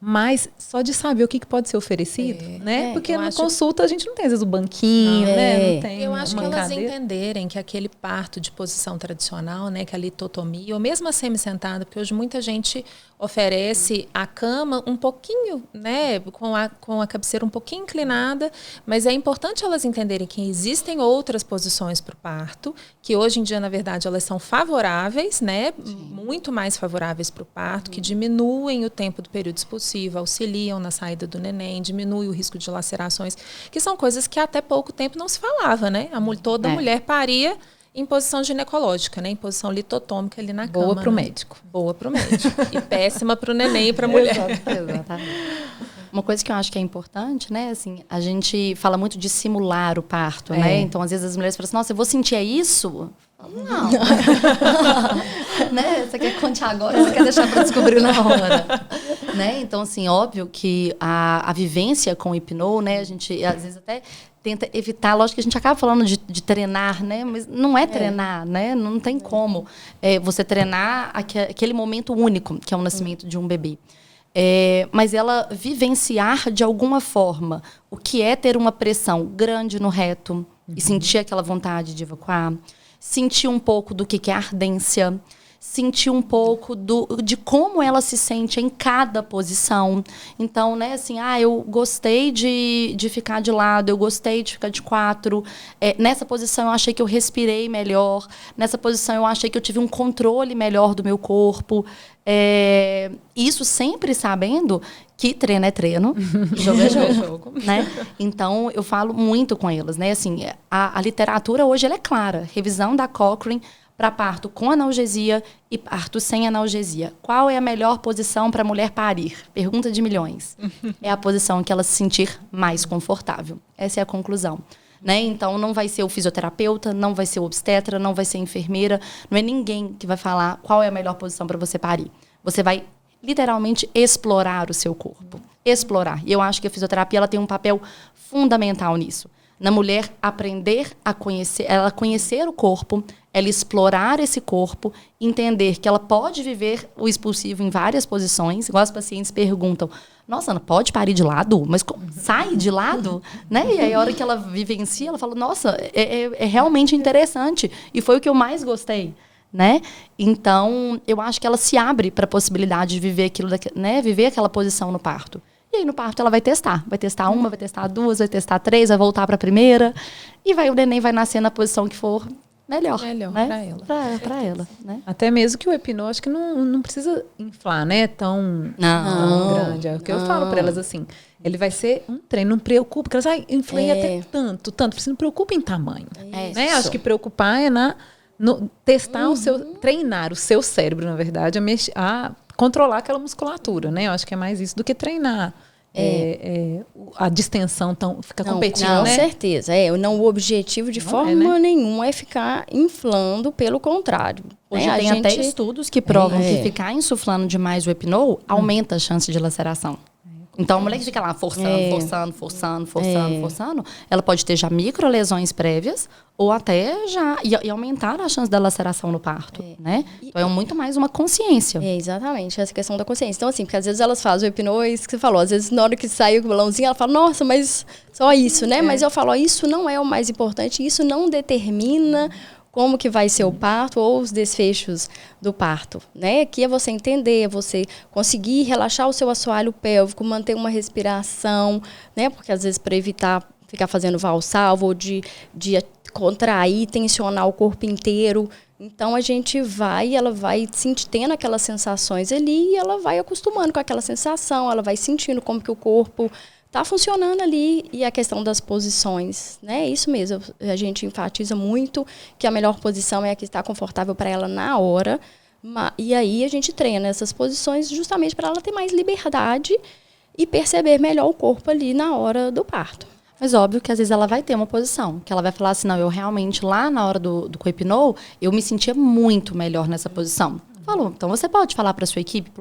Mas só de saber o que pode ser oferecido, né? Porque na consulta a gente não tem, às vezes, o banquinho, né? Não tem eu acho que elas cadeira. entenderem que aquele parto de posição tradicional, né? Que a litotomia, ou mesmo a semi-sentada, porque hoje muita gente oferece a cama um pouquinho, né? Com a cabeceira um pouquinho inclinada, mas é importante elas entenderem que existem outras posições para o parto, que hoje em dia, na verdade, elas são favoráveis, né? Sim. Muito mais favoráveis para o parto, que diminuem o tempo do período expulsivo, auxiliam na saída do neném, diminui o risco de lacerações, que são coisas que até pouco tempo não se falava, né? Toda mulher paria em posição ginecológica, né? Em posição litotômica ali na cama. Boa para o médico. Boa para o médico. E péssima para o neném e para a mulher. Exatamente. Uma coisa que eu acho que é importante, né? Assim, a gente fala muito de simular o parto, né? Então, às vezes as mulheres falam assim, nossa, eu vou sentir isso? Não. Né? Você quer contar agora, você quer deixar para descobrir na hora. Né? Então, assim, óbvio que a vivência com o Epinol, né? A gente, às vezes, até tenta evitar. Lógico que a gente acaba falando de treinar, né? Mas não é treinar, né? Não tem como você treinar aquele momento único, que é o nascimento de um bebê. Mas ela vivenciar de alguma forma o que é ter uma pressão grande no reto e sentir aquela vontade de evacuar, sentir um pouco do que é ardência, sentir um pouco de como ela se sente em cada posição. Então, né, assim, eu gostei de ficar de lado, eu gostei de ficar de 4. Nessa posição eu achei que eu respirei melhor. Nessa posição eu achei que eu tive um controle melhor do meu corpo. Isso sempre sabendo que treino é treino, jogo é jogo, né? Então, eu falo muito com elas, né? Assim, a literatura hoje ela é clara. Revisão da Cochrane para parto com analgesia e parto sem analgesia. Qual é a melhor posição para a mulher parir? Pergunta de milhões. É a posição em que ela se sentir mais confortável. Essa é a conclusão. Né? Então, não vai ser o fisioterapeuta, não vai ser o obstetra, não vai ser a enfermeira, não é ninguém que vai falar qual é a melhor posição para você parir. Você vai literalmente explorar o seu corpo. Explorar. E eu acho que a fisioterapia ela tem um papel fundamental nisso. Na mulher aprender a conhecer, ela conhecer o corpo, ela explorar esse corpo, entender que ela pode viver o expulsivo em várias posições. Igual as pacientes perguntam, nossa, Ana, pode parir de lado? Mas sai de lado? Né? E aí a hora que ela vivencia, ela fala, nossa, é realmente interessante. E foi o que eu mais gostei. Né? Então, eu acho que ela se abre para a possibilidade de viver aquilo, né? Viver aquela posição no parto. E aí, no parto, ela vai testar. Vai testar uma, vai testar 2, vai testar 3, vai voltar para a primeira. E o neném vai nascer na posição que for melhor né? para ela. Para ela, né? Até mesmo que o epinô, acho que não precisa inflar, né? Tão grande. É o que eu falo para elas assim. Ele vai ser um treino, não preocupa. Porque elas inflei até tanto. Você não preocupa em tamanho. Né? Acho que preocupar é testar treinar o seu cérebro, na verdade, a controlar aquela musculatura, né? Eu acho que é mais isso do que treinar a distensão, fica competindo, com né? certeza. O objetivo de forma nenhuma é ficar inflando, pelo contrário. Hoje tem até estudos que provam que ficar insuflando demais o epinô aumenta a chance de laceração. Então, a mulher que fica lá forçando, ela pode ter já microlesões prévias ou até já e aumentar a chance da laceração no parto, né? Então, é muito mais uma consciência. Exatamente, essa questão da consciência. Então, assim, porque às vezes elas fazem o epinô, isso que você falou, às vezes na hora que sai o balãozinho, ela fala, nossa, mas só isso, né? Mas eu falo, isso não é o mais importante, isso não determina como que vai ser o parto ou os desfechos do parto, né? Que é você entender, você conseguir relaxar o seu assoalho pélvico, manter uma respiração, né? Porque às vezes para evitar ficar fazendo valsalva ou de contrair, tensionar o corpo inteiro. Então a gente ela vai tendo aquelas sensações ali e ela vai acostumando com aquela sensação, ela vai sentindo como que o corpo está funcionando ali. E a questão das posições, né? Isso mesmo, a gente enfatiza muito que a melhor posição é a que está confortável para ela na hora. E aí a gente treina essas posições justamente para ela ter mais liberdade e perceber melhor o corpo ali na hora do parto. Mas óbvio que às vezes ela vai ter uma posição, que ela vai falar assim, não, eu realmente lá na hora do coepinô, eu me sentia muito melhor nessa posição. Falou, então você pode falar para a sua equipe,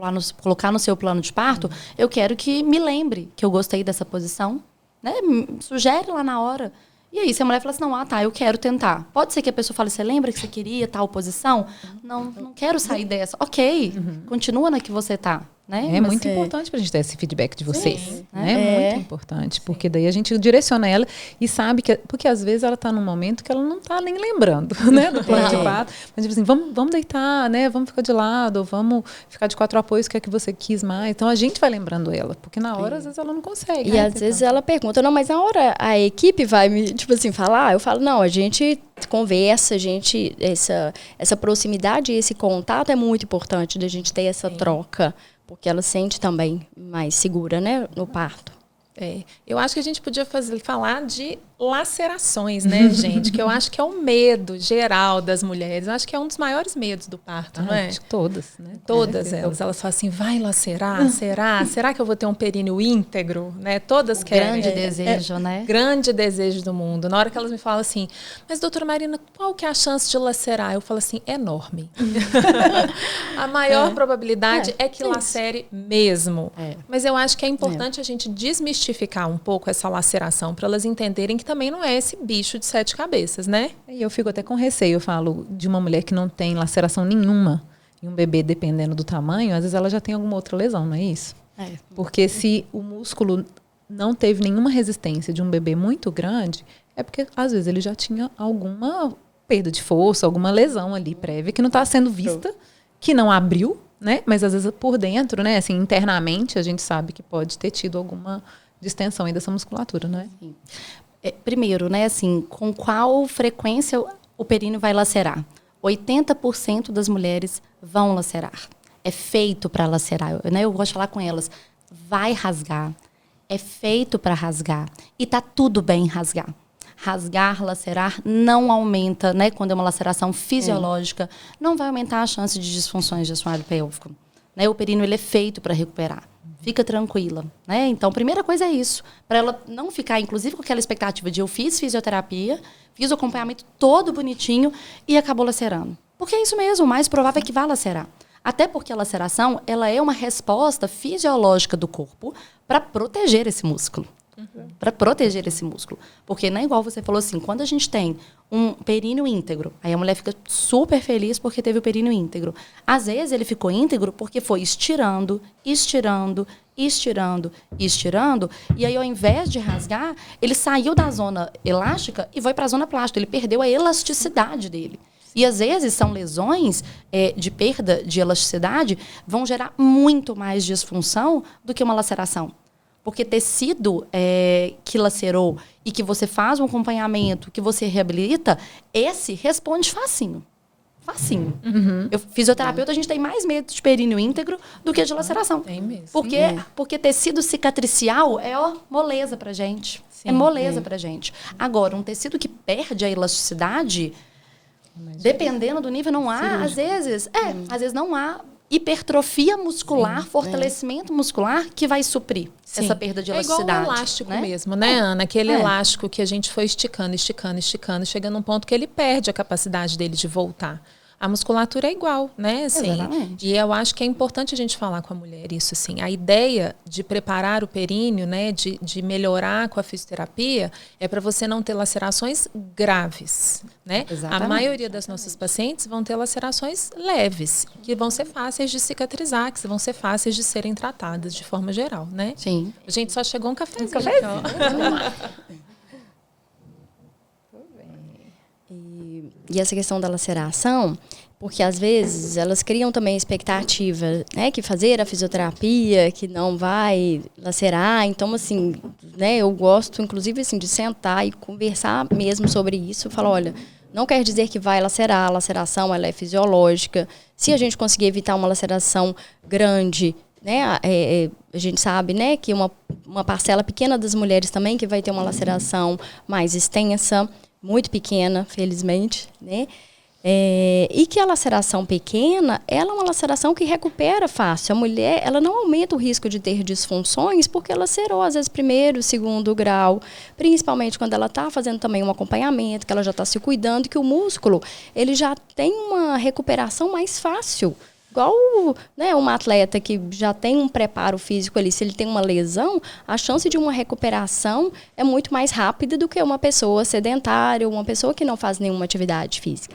colocar no seu plano de parto, eu quero que me lembre que eu gostei dessa posição, né? Sugere lá na hora. E aí, se a mulher fala assim, não, eu quero tentar. Pode ser que a pessoa fale, você lembra que você queria tal posição? Não quero sair dessa. Ok, continua na que você tá. Né? É muito importante para a gente ter esse feedback de vocês. Né? É muito importante, porque daí a gente direciona ela e sabe que... Porque às vezes ela está num momento que ela não está nem lembrando, né, do plano de parto. Mas tipo assim, vamos deitar, né? Vamos ficar de lado, ou vamos ficar de 4 apoios, que é que você quis mais. Então a gente vai lembrando ela, porque na hora às vezes ela não consegue. E às vezes ela pergunta, não, mas na hora a equipe vai me, tipo assim, falar, eu falo, não, a gente conversa, essa proximidade, esse contato é muito importante da gente ter essa troca. Porque ela sente também mais segura, né, no parto. Eu acho que a gente podia falar de lacerações, né, gente? Que eu acho que é o medo geral das mulheres. Eu acho que é um dos maiores medos do parto, não é? Acho que todas, né? Todas elas. Elas falam assim, vai lacerar? Será? Será que eu vou ter um períneo íntegro? Né? Todas querem. Grande desejo, né? Grande desejo do mundo. Na hora que elas me falam assim, mas doutora Marina, qual que é a chance de lacerar? Eu falo assim, enorme. A maior probabilidade é que lacere mesmo. Mas eu acho que é importante a gente desmistificar um pouco essa laceração para elas entenderem que também não é esse bicho de 7 cabeças, né? E eu fico até com receio, eu falo, de uma mulher que não tem laceração nenhuma e um bebê, dependendo do tamanho, às vezes ela já tem alguma outra lesão, não é isso? Porque se o músculo não teve nenhuma resistência de um bebê muito grande, é porque às vezes ele já tinha alguma perda de força, alguma lesão ali prévia que não está sendo vista que não abriu, né? Mas às vezes por dentro, né? Assim, internamente, a gente sabe que pode ter tido alguma distensão aí dessa musculatura, né? Sim. Primeiro, né, assim, com qual frequência o períneo vai lacerar? 80% das mulheres vão lacerar. É feito para lacerar, né? Eu gosto de falar com elas. Vai rasgar. É feito para rasgar. E tá tudo bem rasgar. Rasgar, lacerar, não aumenta, né? Quando é uma laceração fisiológica, não vai aumentar a chance de disfunções de assoalho pélvico. Né? O períneo ele é feito para recuperar. Fica tranquila, né? Então, a primeira coisa é isso. Para ela não ficar, inclusive, com aquela expectativa de eu fiz fisioterapia, fiz o acompanhamento todo bonitinho e acabou lacerando. Porque é isso mesmo, o mais provável é que vá lacerar. Até porque a laceração, ela é uma resposta fisiológica do corpo para proteger esse músculo. Para proteger esse músculo. Porque não é igual você falou assim, quando a gente tem um períneo íntegro, aí a mulher fica super feliz porque teve o períneo íntegro. Às vezes ele ficou íntegro porque foi estirando, estirando, estirando, estirando, e aí ao invés de rasgar, ele saiu da zona elástica e foi para a zona plástica, ele perdeu a elasticidade dele. E às vezes são lesões de perda de elasticidade, vão gerar muito mais disfunção do que uma laceração. Porque tecido que lacerou e que você faz um acompanhamento, que você reabilita, esse responde facinho. Facinho. Uhum. Fisioterapeuta, a gente tem mais medo de períneo íntegro do que de laceração. Tem mesmo. Porque tecido cicatricial é moleza pra gente. Sim, é moleza pra gente. Agora, um tecido que perde a elasticidade, dependendo do nível, não há, às vezes não há hipertrofia muscular, fortalecimento muscular que vai suprir essa perda de elasticidade. É igual o elástico mesmo, né, Ana? Aquele elástico que a gente foi esticando, esticando, esticando, chega num ponto que ele perde a capacidade dele de voltar. A musculatura é igual, né? Assim, exatamente. E eu acho que é importante a gente falar com a mulher isso, assim. A ideia de preparar o períneo, né, de melhorar com a fisioterapia, é para você não ter lacerações graves, né? Exatamente. A maioria das nossas pacientes vão ter lacerações leves, que vão ser fáceis de cicatrizar, que vão ser fáceis de serem tratadas de forma geral, né? Sim. A gente só chegou um cafezinho. E essa questão da laceração, porque às vezes elas criam também a expectativa, né, que fazer a fisioterapia, que não vai lacerar. Então, assim, né, eu gosto, inclusive, assim, de sentar e conversar mesmo sobre isso. Falar, olha, não quer dizer que vai lacerar, a laceração ela é fisiológica. Se a gente conseguir evitar uma laceração grande, né, a gente sabe, né, que uma parcela pequena das mulheres também que vai ter uma laceração mais extensa, muito pequena, felizmente, né? E que a laceração pequena, ela é uma laceração que recupera fácil. A mulher, ela não aumenta o risco de ter disfunções porque ela lacerou, às vezes, primeiro, segundo grau, principalmente quando ela está fazendo também um acompanhamento, que ela já está se cuidando, que o músculo, ele já tem uma recuperação mais fácil. Igual, né, uma atleta que já tem um preparo físico ali, se ele tem uma lesão, a chance de uma recuperação é muito mais rápida do que uma pessoa sedentária, uma pessoa que não faz nenhuma atividade física.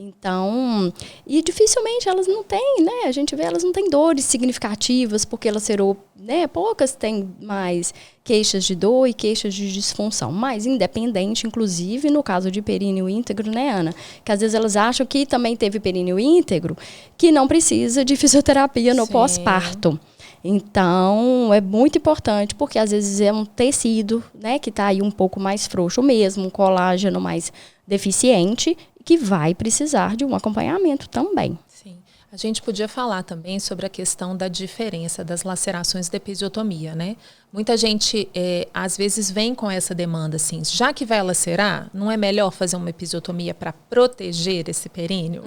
Então, e dificilmente elas não têm, né? A gente vê, elas não têm dores significativas, porque lacerou, né? Poucas têm mais queixas de dor e queixas de disfunção. Mas independente, inclusive, no caso de períneo íntegro, né, Ana? Que às vezes elas acham que também teve períneo íntegro, que não precisa de fisioterapia no pós-parto. Então, é muito importante, porque às vezes é um tecido, né, que está aí um pouco mais frouxo mesmo, um colágeno mais deficiente, que vai precisar de um acompanhamento também. Sim. A gente podia falar também sobre a questão da diferença das lacerações da episiotomia, né? Muita gente, às vezes, vem com essa demanda, assim, já que vai lacerar, não é melhor fazer uma episiotomia para proteger esse períneo?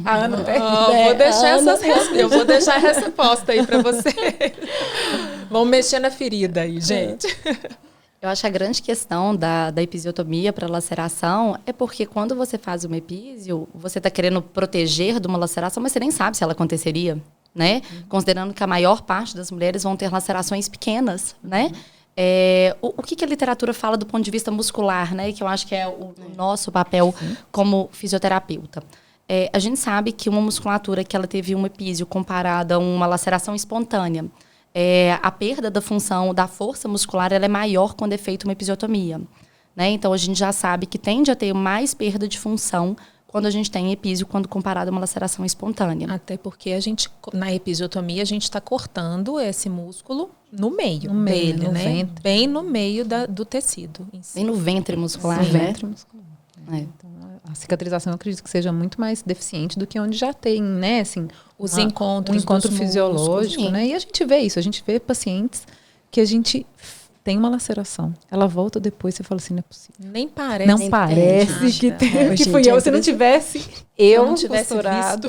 A Ana eu vou deixar essa resposta aí para você. Vamos mexer na ferida aí, gente. Eu acho que a grande questão da episiotomia para laceração é porque quando você faz uma epísio, você está querendo proteger de uma laceração, mas você nem sabe se ela aconteceria, né? Considerando que a maior parte das mulheres vão ter lacerações pequenas, né? O que a literatura fala do ponto de vista muscular, né? Que eu acho que é o nosso papel como fisioterapeuta. A gente sabe que uma musculatura que ela teve um epísio comparada a uma laceração espontânea, a perda da função da força muscular ela é maior quando é feita uma episiotomia, né? Então, a gente já sabe que tende a ter mais perda de função quando a gente tem epísio, quando comparado a uma laceração espontânea. Até porque na episiotomia, a gente está cortando esse músculo no meio No meio, dele, no né? ventre. Bem no meio do tecido em si. Bem no ventre muscular, No né? ventre muscular. É. Então, a cicatrização, eu acredito que seja muito mais deficiente do que onde já tem, né, assim, Os um encontros encontro dos fisiológico, músculos, né? E a gente vê isso, a gente vê pacientes que a gente tem uma laceração. Ela volta depois, você fala assim, não é possível. Nem parece. Não nem parece que, tem. que Gente, fui é eu. Se não tivesse eu costurado,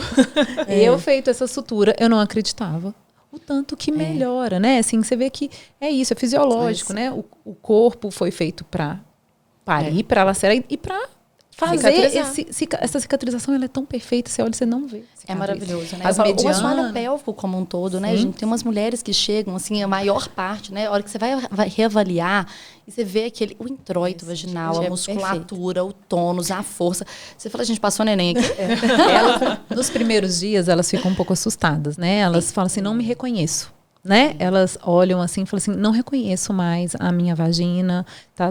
eu feito essa sutura, eu não acreditava. O tanto que melhora, né? Assim, você vê que é isso, é fisiológico, né? O corpo foi feito para parir, para lacerar e para fazer essa cicatrização. Ela é tão perfeita, você olha e você não vê. É maravilhoso, né? As O medianas. assoalho pélvico como um todo, né, Sim. gente? Tem umas mulheres que chegam, assim, a maior parte, né? A hora que você vai reavaliar e você vê o introito vaginal, gente, a é musculatura, o tônus, a força. Você fala, gente, passou neném aqui. Nos primeiros dias, elas ficam um pouco assustadas, né? Elas falam assim, não me reconheço. Né? Elas olham assim e falam assim, não reconheço mais a minha vagina,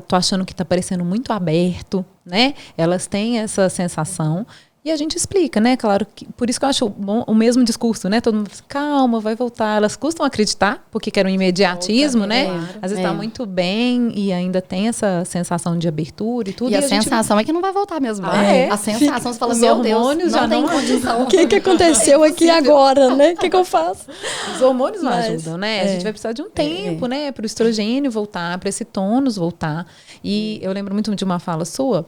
tô achando que tá parecendo muito aberto, né? Elas têm essa sensação e a gente explica, né? Claro que por isso que eu acho bom o mesmo discurso, né? Todo mundo fala assim, calma, vai voltar. Elas custam acreditar, porque querem um imediatismo, né? claro. Às vezes tá muito bem e ainda tem essa sensação de abertura e tudo. E a gente sensação é que não vai voltar mesmo. Ah, é? A sensação, você fala, Os meu Deus, hormônios não já tem não condição. O que aconteceu aqui agora, né? O que eu faço? Os hormônios não Mas, ajudam, né? A gente vai precisar de um tempo, né? Para o estrogênio voltar, para esse tônus voltar. E eu lembro muito de uma fala sua,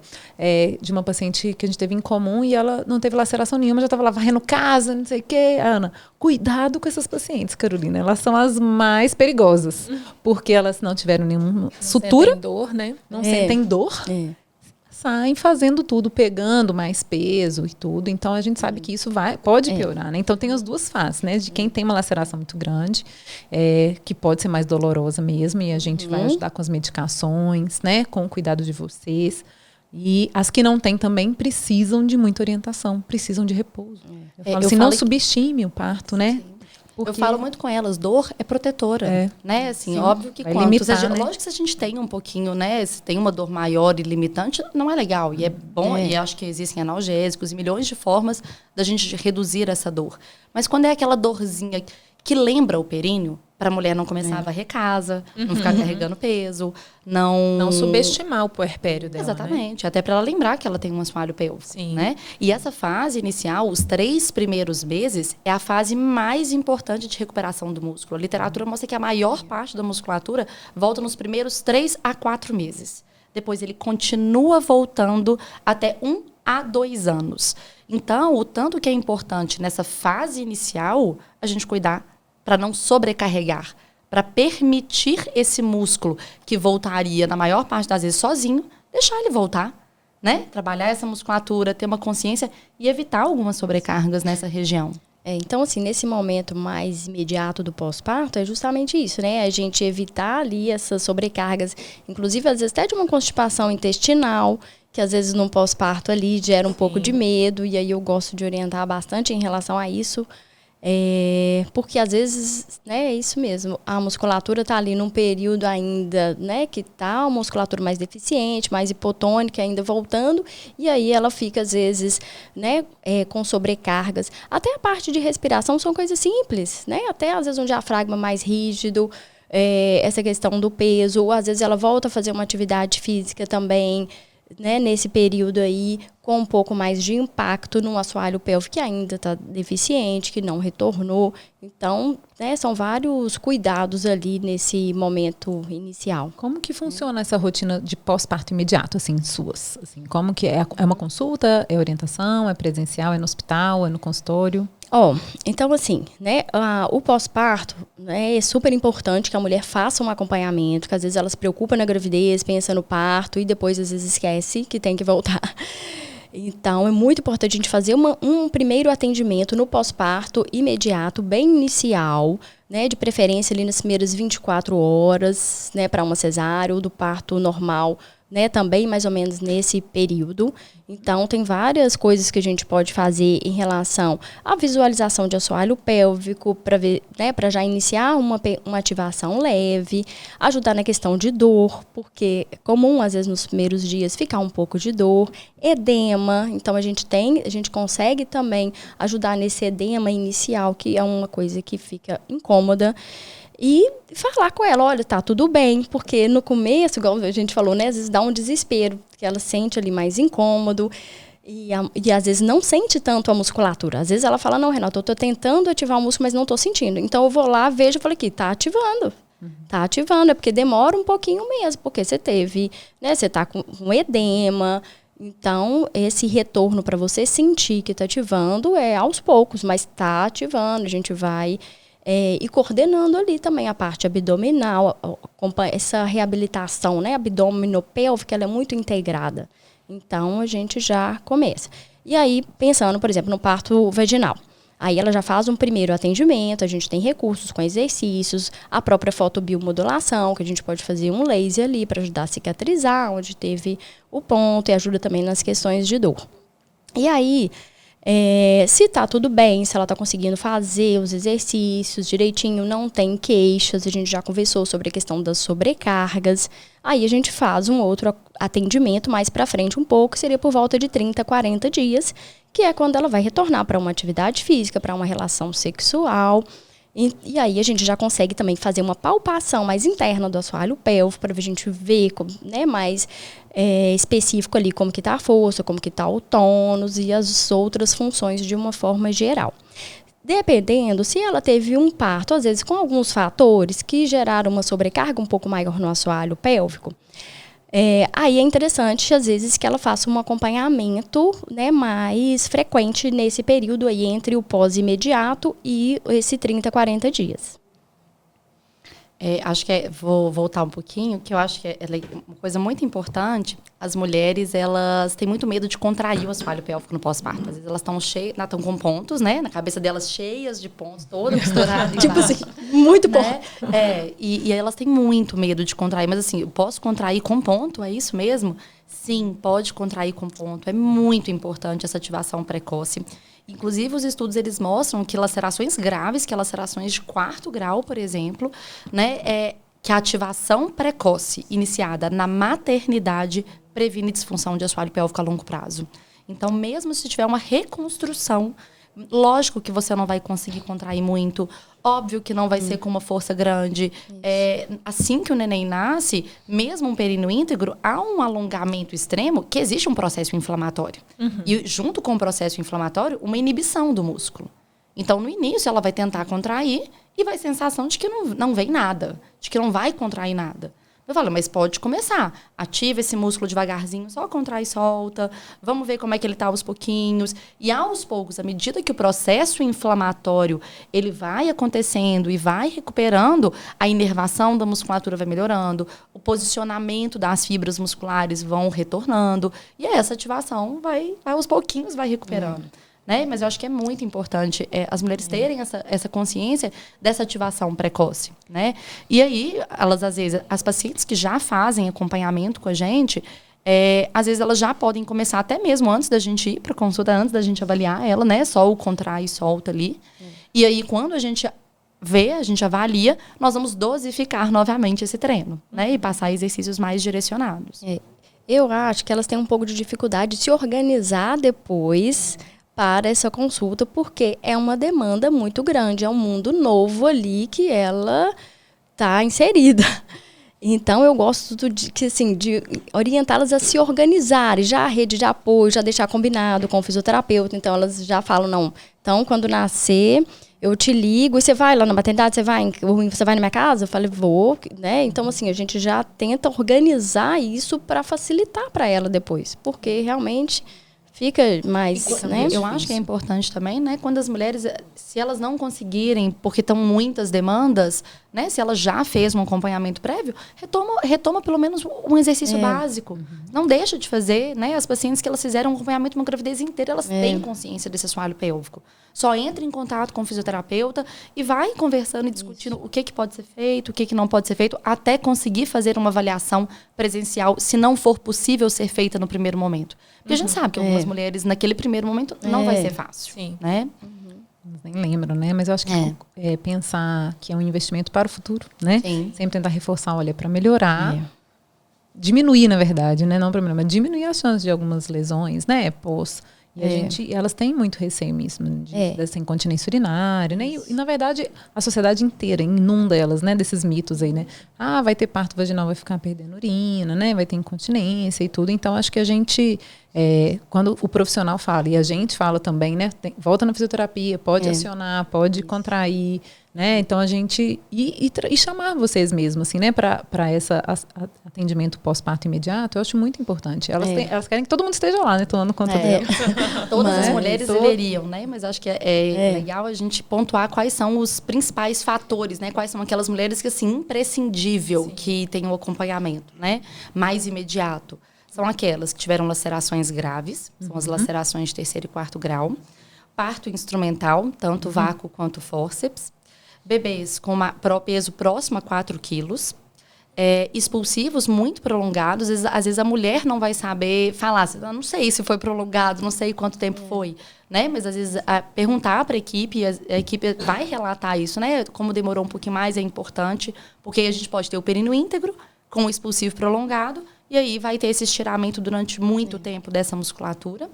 de uma paciente que a gente teve em comum e ela não teve laceração nenhuma, já estava lá varrendo casa, não sei o quê. Ana, cuidado com essas pacientes, Carolina. Elas são as mais perigosas, porque elas não tiveram nenhuma sutura, Sentem dor, né? não sentem dor. Saem fazendo tudo, pegando mais peso e tudo. Então, a gente sabe que isso pode piorar, né? Então, tem as duas faces, né? De quem tem uma laceração muito grande, que pode ser mais dolorosa mesmo, e a gente vai ajudar com as medicações, né? Com o cuidado de vocês. E as que não têm também precisam de muita orientação, precisam de repouso. Eu falo assim, não subestime o parto, né? Eu falo muito com elas, dor é protetora, né? Assim, óbvio que vai quanto, limitar, né? lógico que se a gente tem um pouquinho, né? Se tem uma dor maior e limitante, não é legal. E é bom, e acho que existem analgésicos e milhões de formas da gente reduzir essa dor. Mas quando é aquela dorzinha que lembra o períneo, para a mulher não começar a varrer casa, não ficar carregando peso, não subestimar o puerpério dela. Exatamente, até para ela lembrar que ela tem um assoalho pélvico, Sim. né? E essa fase inicial, os 3 primeiros meses, é a fase mais importante de recuperação do músculo. A literatura mostra que a maior parte da musculatura volta nos primeiros 3 a 4 meses. Depois ele continua voltando até 1 a 2 anos. Então, o tanto que é importante nessa fase inicial, a gente cuidar para não sobrecarregar, para permitir esse músculo que voltaria, na maior parte das vezes, sozinho, deixar ele voltar, né? Trabalhar essa musculatura, ter uma consciência e evitar algumas sobrecargas nessa região. Então, assim, nesse momento mais imediato do pós-parto, é justamente isso, né? A gente evitar ali essas sobrecargas, inclusive, às vezes, até de uma constipação intestinal, que às vezes no pós-parto ali gera um pouco de medo, e aí eu gosto de orientar bastante em relação a isso. Porque às vezes, né, é isso mesmo, a musculatura está ali num período ainda, né, que tá uma musculatura mais deficiente, mais hipotônica, ainda voltando, e aí ela fica às vezes, né, com sobrecargas. Até a parte de respiração são coisas simples, né, até às vezes um diafragma mais rígido, essa questão do peso, ou às vezes ela volta a fazer uma atividade física também, né, nesse período aí, com um pouco mais de impacto no assoalho pélvico que ainda está deficiente, que não retornou. Então, né, são vários cuidados ali nesse momento inicial. Como que funciona essa rotina de pós-parto imediato, assim, suas? Assim, como que é uma consulta, é orientação, é presencial, é no hospital, é no consultório? Então assim, né, o pós-parto, né, é super importante que a mulher faça um acompanhamento, que às vezes ela se preocupa na gravidez, pensa no parto e depois às vezes esquece que tem que voltar. Então, é muito importante a gente fazer um primeiro atendimento no pós-parto imediato, bem inicial, né, de preferência ali nas primeiras 24 horas, né, para uma cesárea, ou do parto normal, né, também mais ou menos nesse período. Então, tem várias coisas que a gente pode fazer em relação à visualização de assoalho pélvico, para ver, né, para já iniciar uma ativação leve, ajudar na questão de dor, porque é comum, às vezes, nos primeiros dias ficar um pouco de dor, edema. Então, a gente consegue também ajudar nesse edema inicial, que é uma coisa que fica incômoda. E falar com ela, olha, tá tudo bem, porque no começo, igual a gente falou, né, às vezes dá um desespero, porque ela sente ali mais incômodo e às vezes não sente tanto a musculatura. Às vezes ela fala, não, Renata, eu tô tentando ativar o músculo, mas não tô sentindo. Então eu vou lá, vejo e falo aqui, tá ativando. Tá ativando, é porque demora um pouquinho mesmo, porque você teve, né, você tá com um edema. Então, esse retorno para você sentir que tá ativando é aos poucos, mas tá ativando, a gente vai... e coordenando ali também a parte abdominal, essa reabilitação, né, abdominopélvica, ela é muito integrada. Então, a gente já começa. E aí, pensando, por exemplo, no parto vaginal. Aí ela já faz um primeiro atendimento, a gente tem recursos com exercícios, a própria fotobiomodulação, que a gente pode fazer um laser ali para ajudar a cicatrizar, onde teve o ponto, e ajuda também nas questões de dor. E aí... se está tudo bem, se ela está conseguindo fazer os exercícios direitinho, não tem queixas, a gente já conversou sobre a questão das sobrecargas, aí a gente faz um outro atendimento mais para frente um pouco, seria por volta de 30, 40 dias, que é quando ela vai retornar para uma atividade física, para uma relação sexual. E aí a gente já consegue também fazer uma palpação mais interna do assoalho pélvico, para a gente ver, né, mais específico ali como que está a força, como que está o tônus e as outras funções de uma forma geral. Dependendo, se ela teve um parto, às vezes com alguns fatores que geraram uma sobrecarga um pouco maior no assoalho pélvico, aí é interessante, às vezes, que ela faça um acompanhamento, né, mais frequente nesse período aí entre o pós-imediato e esse 30, 40 dias. Acho que vou voltar um pouquinho, que eu acho que é uma coisa muito importante. As mulheres, elas têm muito medo de contrair o assoalho pélvico no pós-parto. Às vezes elas estão cheias, estão com pontos, né? Na cabeça delas cheias de pontos, toda misturada. Tipo assim, muito bom. Né? E elas têm muito medo de contrair. Mas assim, eu posso contrair com ponto? É isso mesmo? Sim, pode contrair com ponto. É muito importante essa ativação precoce. Inclusive, os estudos, eles mostram que lacerações graves, que lacerações de 4º grau, por exemplo, né, que a ativação precoce iniciada na maternidade previne disfunção de assoalho pélvico a longo prazo. Então, mesmo se tiver uma reconstrução, lógico que você não vai conseguir contrair muito, óbvio que não vai ser com uma força grande. Assim que o neném nasce, mesmo um períneo íntegro, há um alongamento extremo, que existe um processo inflamatório. E junto com o processo inflamatório, uma inibição do músculo. Então, no início, ela vai tentar contrair e vai ter a sensação de que não vem nada, de que não vai contrair nada. Eu falo, mas pode começar. Ativa esse músculo devagarzinho, só contrai e solta. Vamos ver como é que ele está aos pouquinhos. E aos poucos, à medida que o processo inflamatório ele vai acontecendo e vai recuperando, a inervação da musculatura vai melhorando, o posicionamento das fibras musculares vão retornando. E essa ativação vai aos pouquinhos vai recuperando. Né? Mas eu acho que é muito importante as mulheres terem essa consciência dessa ativação precoce. Né? E aí, elas, às vezes, as pacientes que já fazem acompanhamento com a gente, às vezes elas já podem começar até mesmo antes da gente ir para a consulta, antes da gente avaliar ela, né? Só o contrai e solta ali. E aí, quando a gente vê, a gente avalia, nós vamos dosificar novamente esse treino, né? E passar exercícios mais direcionados. Eu acho que elas têm um pouco de dificuldade de se organizar depois para essa consulta, porque é uma demanda muito grande, é um mundo novo ali que ela está inserida. Então, eu gosto de orientá-las a se organizarem, já a rede de apoio, já deixar combinado com o fisioterapeuta. Então, elas já falam, não, então, quando nascer, eu te ligo, e você vai lá na maternidade, você vai na minha casa? Eu falei, vou, né? Então, assim, a gente já tenta organizar isso para facilitar para ela depois, porque realmente fica mais, né? Eu acho que é importante também, né? Quando as mulheres, se elas não conseguirem, porque estão muitas demandas, né? Se ela já fez um acompanhamento prévio, retoma pelo menos um exercício básico. Não deixa de fazer, né? As pacientes que elas fizeram um acompanhamento de uma gravidez inteira, elas têm consciência desse assoalho pélvico. Só entra em contato com o fisioterapeuta e vai conversando e discutindo o que pode ser feito, o que não pode ser feito, até conseguir fazer uma avaliação presencial, se não for possível ser feita no primeiro momento. Porque a gente sabe que algumas mulheres, naquele primeiro momento, não vai ser fácil. Sim. Né? Nem lembro, né? Mas eu acho que pensar que é um investimento para o futuro, né? Sim. Sempre tentar reforçar, olha, para melhorar, diminuir, na verdade, né? Não para melhorar, mas diminuir as chances de algumas lesões, né? E elas têm muito receio mesmo dessa incontinência urinária, né? E, na verdade, a sociedade inteira inunda elas, né? Desses mitos aí, né? Ah, vai ter parto vaginal, vai ficar perdendo urina, né? Vai ter incontinência e tudo. Então, acho que a gente, quando o profissional fala, e a gente fala também, né? Volta na fisioterapia, pode acionar, pode contrair, né? Então, a gente... E chamar vocês mesmo, assim, né? Para esse atendimento pós-parto imediato, eu acho muito importante. Elas querem que todo mundo esteja lá, né? Tomando conta delas. Todas as mulheres deveriam, né? Mas acho que é legal a gente pontuar quais são os principais fatores, né? Quais são aquelas mulheres que, assim, imprescindível que tem o acompanhamento, né? Mais imediato. São aquelas que tiveram lacerações graves, são as lacerações de 3º e 4º grau, parto instrumental, tanto vácuo quanto fórceps, bebês com peso próximo a 4 quilos, expulsivos muito prolongados. Às vezes a mulher não vai saber falar, não sei se foi prolongado, não sei quanto tempo foi, né? Mas às vezes perguntar para a equipe vai relatar isso, né? Como demorou um pouquinho mais é importante, porque a gente pode ter o períneo íntegro com o expulsivo prolongado e aí vai ter esse estiramento durante muito tempo dessa musculatura.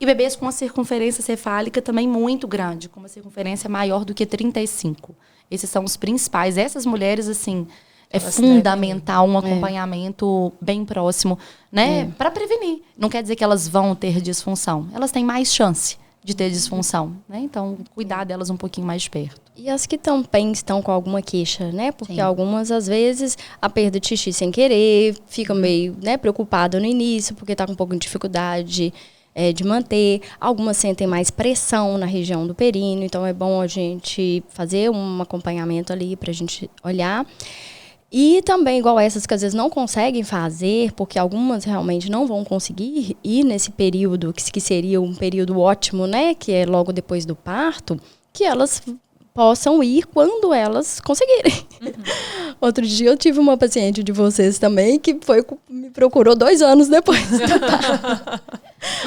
E bebês com uma circunferência cefálica também muito grande, com uma circunferência maior do que 35. Esses são os principais. Essas mulheres, assim, elas fundamental um acompanhamento bem próximo, né? Para prevenir. Não quer dizer que elas vão ter disfunção. Elas têm mais chance de ter disfunção, né? Então, cuidar delas um pouquinho mais de perto. E as que estão com alguma queixa, né? Porque algumas, às vezes, a perda de xixi sem querer, fica meio, né, preocupada no início, porque está com um pouco de dificuldade de manter. Algumas sentem mais pressão na região do períneo, então é bom a gente fazer um acompanhamento ali para a gente olhar. E também, igual essas que às vezes não conseguem fazer, porque algumas realmente não vão conseguir ir nesse período, que seria um período ótimo, né? Que é logo depois do parto, que elas possam ir quando elas conseguirem. Outro dia eu tive uma paciente de vocês também que me procurou 2 anos depois do parto.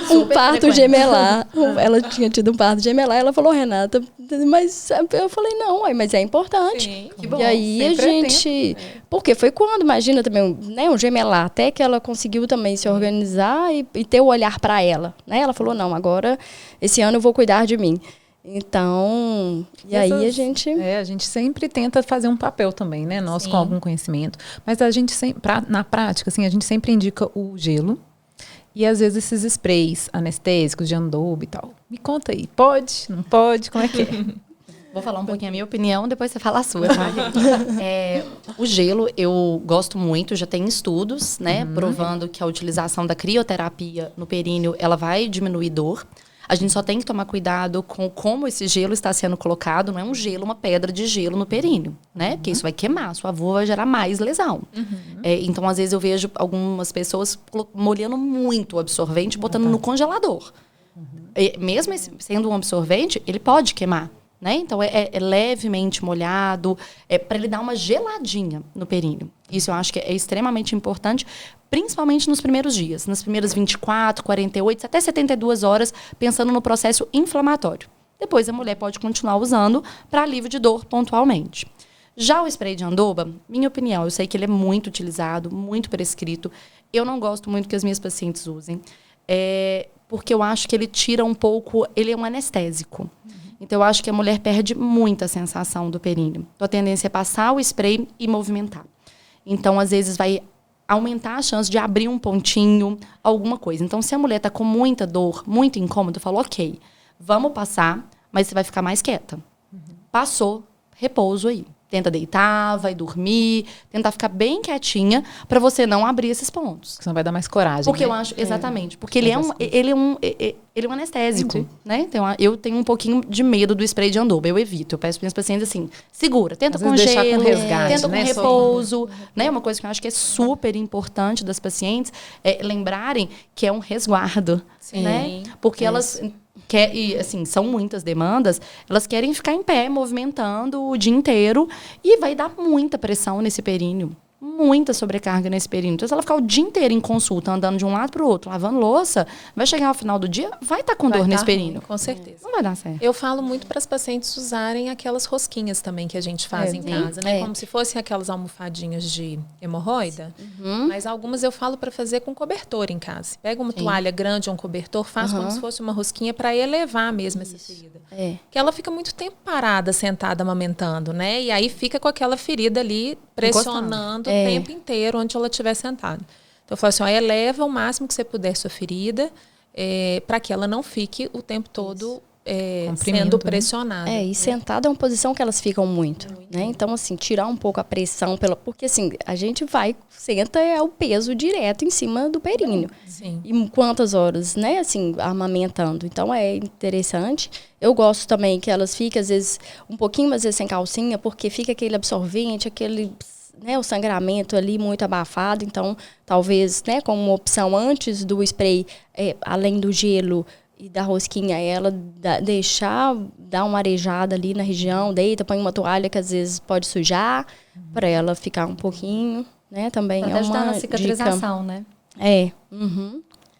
Um parto gemelar. Ela tinha tido um parto gemelar. Ela falou, Renata, mas eu falei, não, mas é importante. Sim, que bom. E aí a gente... Porque foi quando, imagina também, né, um gemelar, até que ela conseguiu também se organizar e ter o olhar para ela. Né? Ela falou, não, agora esse ano eu vou cuidar de mim. Então, aí a gente... a gente sempre tenta fazer um papel também, né? Nós com algum conhecimento. Mas a gente sempre, na prática, assim, a gente sempre indica o gelo. E às vezes esses sprays anestésicos de Andoba e tal. Me conta aí, pode? Não pode? Como é que é? Vou falar um pouquinho a minha opinião, depois você fala a sua, tá? O gelo eu gosto muito, já tem estudos, né? Provando que a utilização da crioterapia no períneo, ela vai diminuir dor. A gente só tem que tomar cuidado com como esse gelo está sendo colocado. Não é um gelo, uma pedra de gelo no períneo, né? Porque isso vai queimar, sua vulva vai gerar mais lesão. Então, às vezes, eu vejo algumas pessoas molhando muito o absorvente, botando no congelador. Mesmo sendo um absorvente, ele pode queimar. Né? Então, é levemente molhado, para ele dar uma geladinha no períneo. Isso eu acho que é extremamente importante, principalmente nos primeiros dias, nas primeiras 24, 48, até 72 horas, pensando no processo inflamatório. Depois, a mulher pode continuar usando para alívio de dor pontualmente. Já o spray de Andoba, minha opinião, eu sei que ele é muito utilizado, muito prescrito. Eu não gosto muito que as minhas pacientes usem, porque eu acho que ele tira um pouco, ele é um anestésico. Então, eu acho que a mulher perde muita sensação do períneo. Então, a tendência é passar o spray e movimentar. Então, às vezes, vai aumentar a chance de abrir um pontinho, alguma coisa. Então, se a mulher está com muita dor, muito incômodo, eu falo, ok, vamos passar, mas você vai ficar mais quieta. Passou, repouso aí. Tenta deitar, vai dormir, tentar ficar bem quietinha para você não abrir esses pontos. Porque senão vai dar mais coragem. Porque né? eu acho, exatamente, porque ele é um anestésico, Entendi. né? Então, eu tenho um pouquinho de medo do spray de andoba, eu evito. Eu peço para minhas pacientes assim, segura, tenta Às com vezes deixar gelo, com resgate, tenta com né? repouso, né? Uma coisa que eu acho que é super importante das pacientes é lembrarem que é um resguardo, né? Porque elas e assim, são muitas demandas, elas querem ficar em pé, movimentando o dia inteiro e vai dar muita pressão nesse períneo. Muita sobrecarga nesse período. Então, se ela ficar o dia inteiro em consulta, andando de um lado para o outro, lavando louça, vai chegar ao final do dia, vai estar com dor nesse período. Com certeza. Não vai dar certo. Eu falo muito para as pacientes usarem aquelas rosquinhas também que a gente faz em casa, né? Como se fossem aquelas almofadinhas de hemorroida. Mas algumas eu falo para fazer com cobertor em casa. Pega uma toalha grande ou um cobertor, faz como se fosse uma rosquinha para elevar mesmo essa ferida. Porque ela fica muito tempo parada, sentada, amamentando, né? E aí fica com aquela ferida ali pressionando o tempo inteiro onde ela estiver sentada. Então eu falo assim, eleva o máximo que você puder sua ferida para que ela não fique o tempo todo sendo pressionada. E sentada é uma posição que elas ficam muito, né? Então, assim, tirar um pouco a pressão porque assim, a gente senta o peso direto em cima do períneo. Sim. E quantas horas, né, assim, amamentando. Então, é interessante. Eu gosto também que elas fiquem, às vezes, um pouquinho, às vezes, sem calcinha, porque fica aquele absorvente, né, o sangramento ali muito abafado. Então, talvez, né, como uma opção antes do spray, além do gelo e da rosquinha, ela dar uma arejada ali na região, deita, põe uma toalha que às vezes pode sujar, para ela ficar um pouquinho, né, também Pode ajudar na cicatrização, né?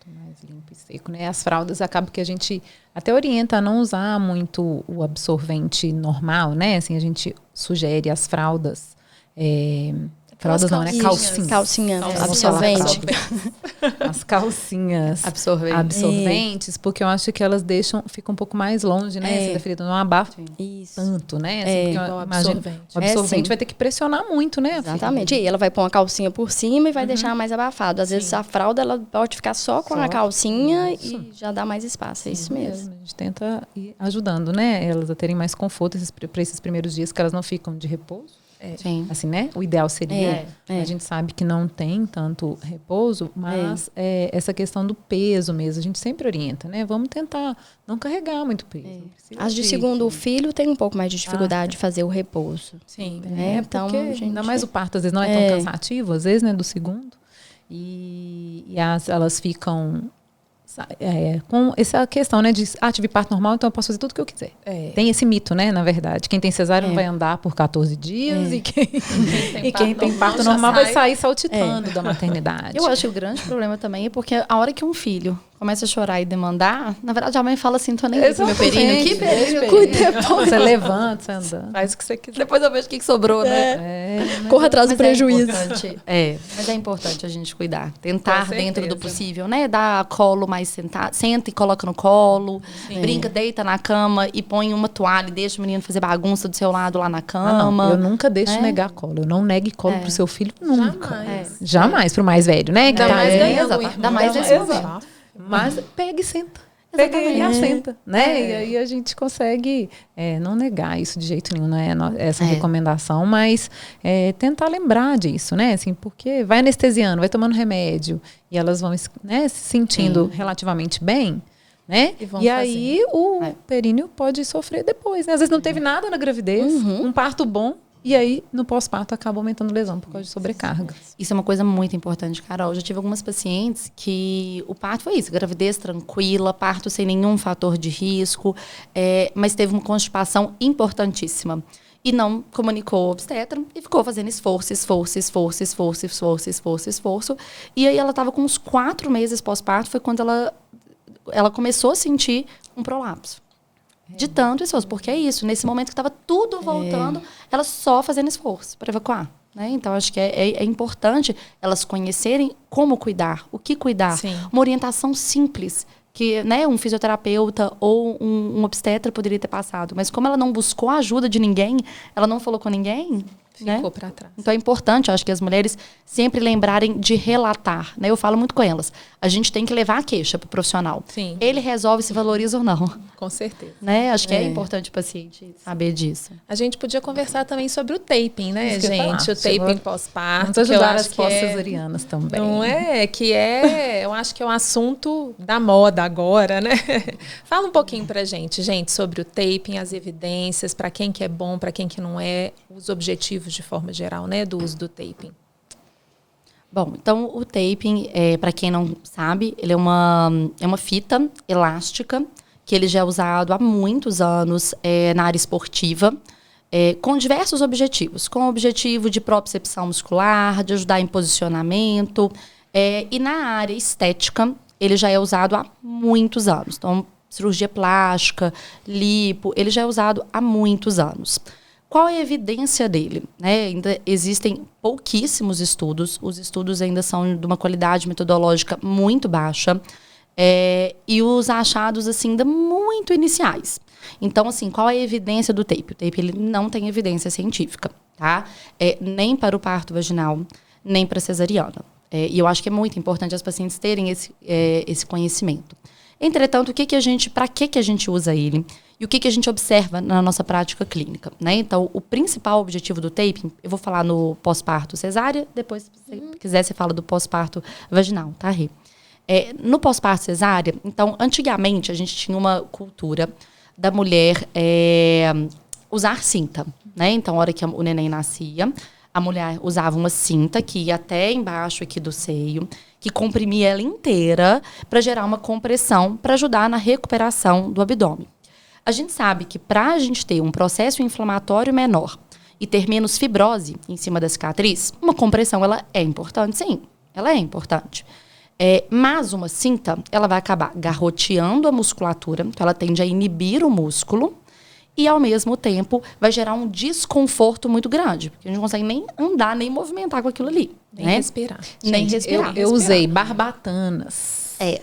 Mais limpo e seco, né? As fraldas acabam que a gente até orienta a não usar muito o absorvente normal, né? Assim, a gente sugere as fraldas. Fraldas não, né? Calcinhas. Calcinha absorvente. As calcinhas absorventes, porque eu acho que elas ficam um pouco mais longe, né? Assim, da ferida não abafa tanto, né? Assim, porque o absorvente vai ter que pressionar muito, né? Exatamente. E ela vai pôr uma calcinha por cima e vai deixar mais abafado. Às vezes a fralda ela pode ficar só com a calcinha e já dá mais espaço. É isso mesmo. A gente tenta ir ajudando, né? Elas a terem mais conforto para esses primeiros dias que elas não ficam de repouso. Sim. Assim, né? O ideal seria, a gente sabe que não tem tanto repouso, mas essa questão do peso mesmo, a gente sempre orienta, né? Vamos tentar não carregar muito peso. As de segundo filho tem um pouco mais de dificuldade de fazer o repouso. Sim. Então, ainda mais o parto, às vezes, não é tão cansativo, às vezes, né? Do segundo. E elas ficam... com essa questão, né, de tive parto normal, então eu posso fazer tudo o que eu quiser. Tem esse mito, né, na verdade. Quem tem cesárea não vai andar por 14 dias e quem tem parto normal vai sair saltitando da maternidade. Eu acho que o grande problema também é porque a hora que um filho começa a chorar e demandar, na verdade a mãe fala assim, tô nem aí pro meu períneo. Que períneo? Você levanta, você anda. Faz o que você quiser. Depois eu vejo o que sobrou, né? Corra atrás do prejuízo. Mas é importante a gente cuidar. Tentar dentro do possível, né? Dar colo mais sentado. Senta e coloca no colo. Brinca, deita na cama e põe uma toalha e deixa o menino fazer bagunça do seu lado lá na cama. Eu nunca deixo negar colo. Eu não negue colo pro seu filho nunca. Jamais pro mais velho, né? Ainda mais ganhando um Ainda mais nesse momento. Mas pega e senta. Pega e assenta, né? E aí a gente consegue não negar isso de jeito nenhum, né? Essa recomendação, mas tentar lembrar disso, né? Assim, porque vai anestesiando, vai tomando remédio e elas vão, né, se sentindo relativamente bem, né? E aí o períneo pode sofrer depois, né? Às vezes não teve nada na gravidez, um parto bom. E aí, no pós-parto, acaba aumentando lesão por causa de sobrecarga. Isso é uma coisa muito importante, Carol. Eu já tive algumas pacientes que o parto foi isso, gravidez tranquila, parto sem nenhum fator de risco, mas teve uma constipação importantíssima. E não comunicou ao obstetra e ficou fazendo esforço. E aí ela estava com uns 4 meses pós-parto, foi quando ela começou a sentir um prolapso. De tanto esforço, porque é isso, nesse momento que estava tudo voltando, ela só fazendo esforço para evacuar. Né? Então, acho que é importante elas conhecerem como cuidar, o que cuidar. Sim. Uma orientação simples, que, né, um fisioterapeuta ou um obstetra poderia ter passado. Mas como ela não buscou a ajuda de ninguém, ela não falou com ninguém... Ficou para trás. Então é importante, eu acho que as mulheres sempre lembrarem de relatar, né? Eu falo muito com elas. a gente tem que levar a queixa pro profissional. Sim. Ele resolve se valoriza ou não. Com certeza. Né? Acho que é importante o paciente saber disso. A gente podia conversar também sobre o taping, né, Isso que eu ia gente? falar. O taping pós-parto. Vamos que eu ajudar acho as que é, pós-cesarianas também. não é? Eu acho que é um assunto da moda agora, né? Fala um pouquinho pra gente, sobre o taping, as evidências, para quem que é bom, para quem que não é, os objetivos de forma geral, né, do uso do taping. Bom, então o taping, para quem não sabe, ele é uma fita elástica que ele já é usado há muitos anos na área esportiva, com diversos objetivos. Com o objetivo de propriocepção muscular, de ajudar em posicionamento. E na área estética, ele já é usado há muitos anos. Então, cirurgia plástica, lipo, ele já é usado há muitos anos. Qual é a evidência dele? Ainda existem pouquíssimos estudos. Os estudos ainda são de uma qualidade metodológica muito baixa. E os achados, assim, ainda muito iniciais. Então, assim, qual é a evidência do tape? O tape ele não tem evidência científica, tá? Nem para o parto vaginal, nem para a cesariana. E eu acho que é muito importante as pacientes terem esse conhecimento. Entretanto, para que a gente usa ele? E o que a gente observa na nossa prática clínica, né? Então, o principal objetivo do taping, eu vou falar no pós-parto cesárea, depois, se você quiser, você fala do pós-parto vaginal, tá, Rê? No pós-parto cesárea, então, antigamente, a gente tinha uma cultura da mulher usar cinta, né? Então, na hora que o neném nascia, a mulher usava uma cinta que ia até embaixo aqui do seio, que comprimia ela inteira para gerar uma compressão para ajudar na recuperação do abdômen. A gente sabe que para a gente ter um processo inflamatório menor e ter menos fibrose em cima da cicatriz, uma compressão ela é importante, sim. Ela é importante. Mas uma cinta, ela vai acabar garroteando a musculatura, então ela tende a inibir o músculo e, ao mesmo tempo, vai gerar um desconforto muito grande, porque a gente não consegue nem andar, nem movimentar com aquilo ali. Nem né? respirar. Nem respirar. Eu usei barbatanas. É.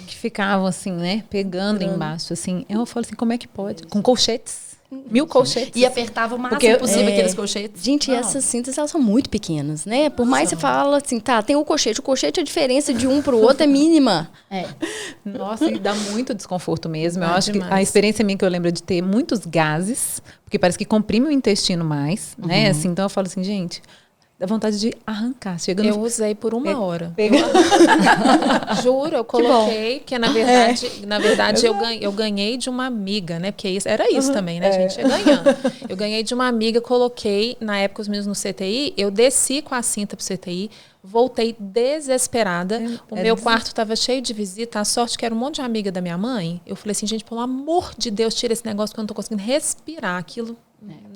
Que ficavam assim, né? Pegando embaixo, assim. Eu falo assim, como é que pode? Com colchetes. 1000 colchetes. E apertava o máximo Porque, possível aqueles colchetes. Gente, essas cintas, elas são muito pequenas, né? Por mais que você fala assim, tá, tem o colchete, a diferença de um pro outro é mínima. Nossa, e dá muito desconforto mesmo. Eu Dá acho demais. que a experiência minha que eu lembro é de ter muitos gases, porque parece que comprime o intestino mais, né? Assim, então eu falo assim, gente, dá vontade de arrancar. Chega no... Eu usei por uma hora. Pega... Juro, eu coloquei, porque na verdade eu ganhei de uma amiga, né? Porque era isso também, né, gente? É ganhando. Eu ganhei de uma amiga, coloquei, na época os meus no CTI, eu desci com a cinta pro CTI, voltei desesperada. O meu quarto estava cheio de visita, a sorte que era um monte de amiga da minha mãe. Eu falei assim, gente, pelo amor de Deus, tira esse negócio que eu não tô conseguindo respirar. Aquilo...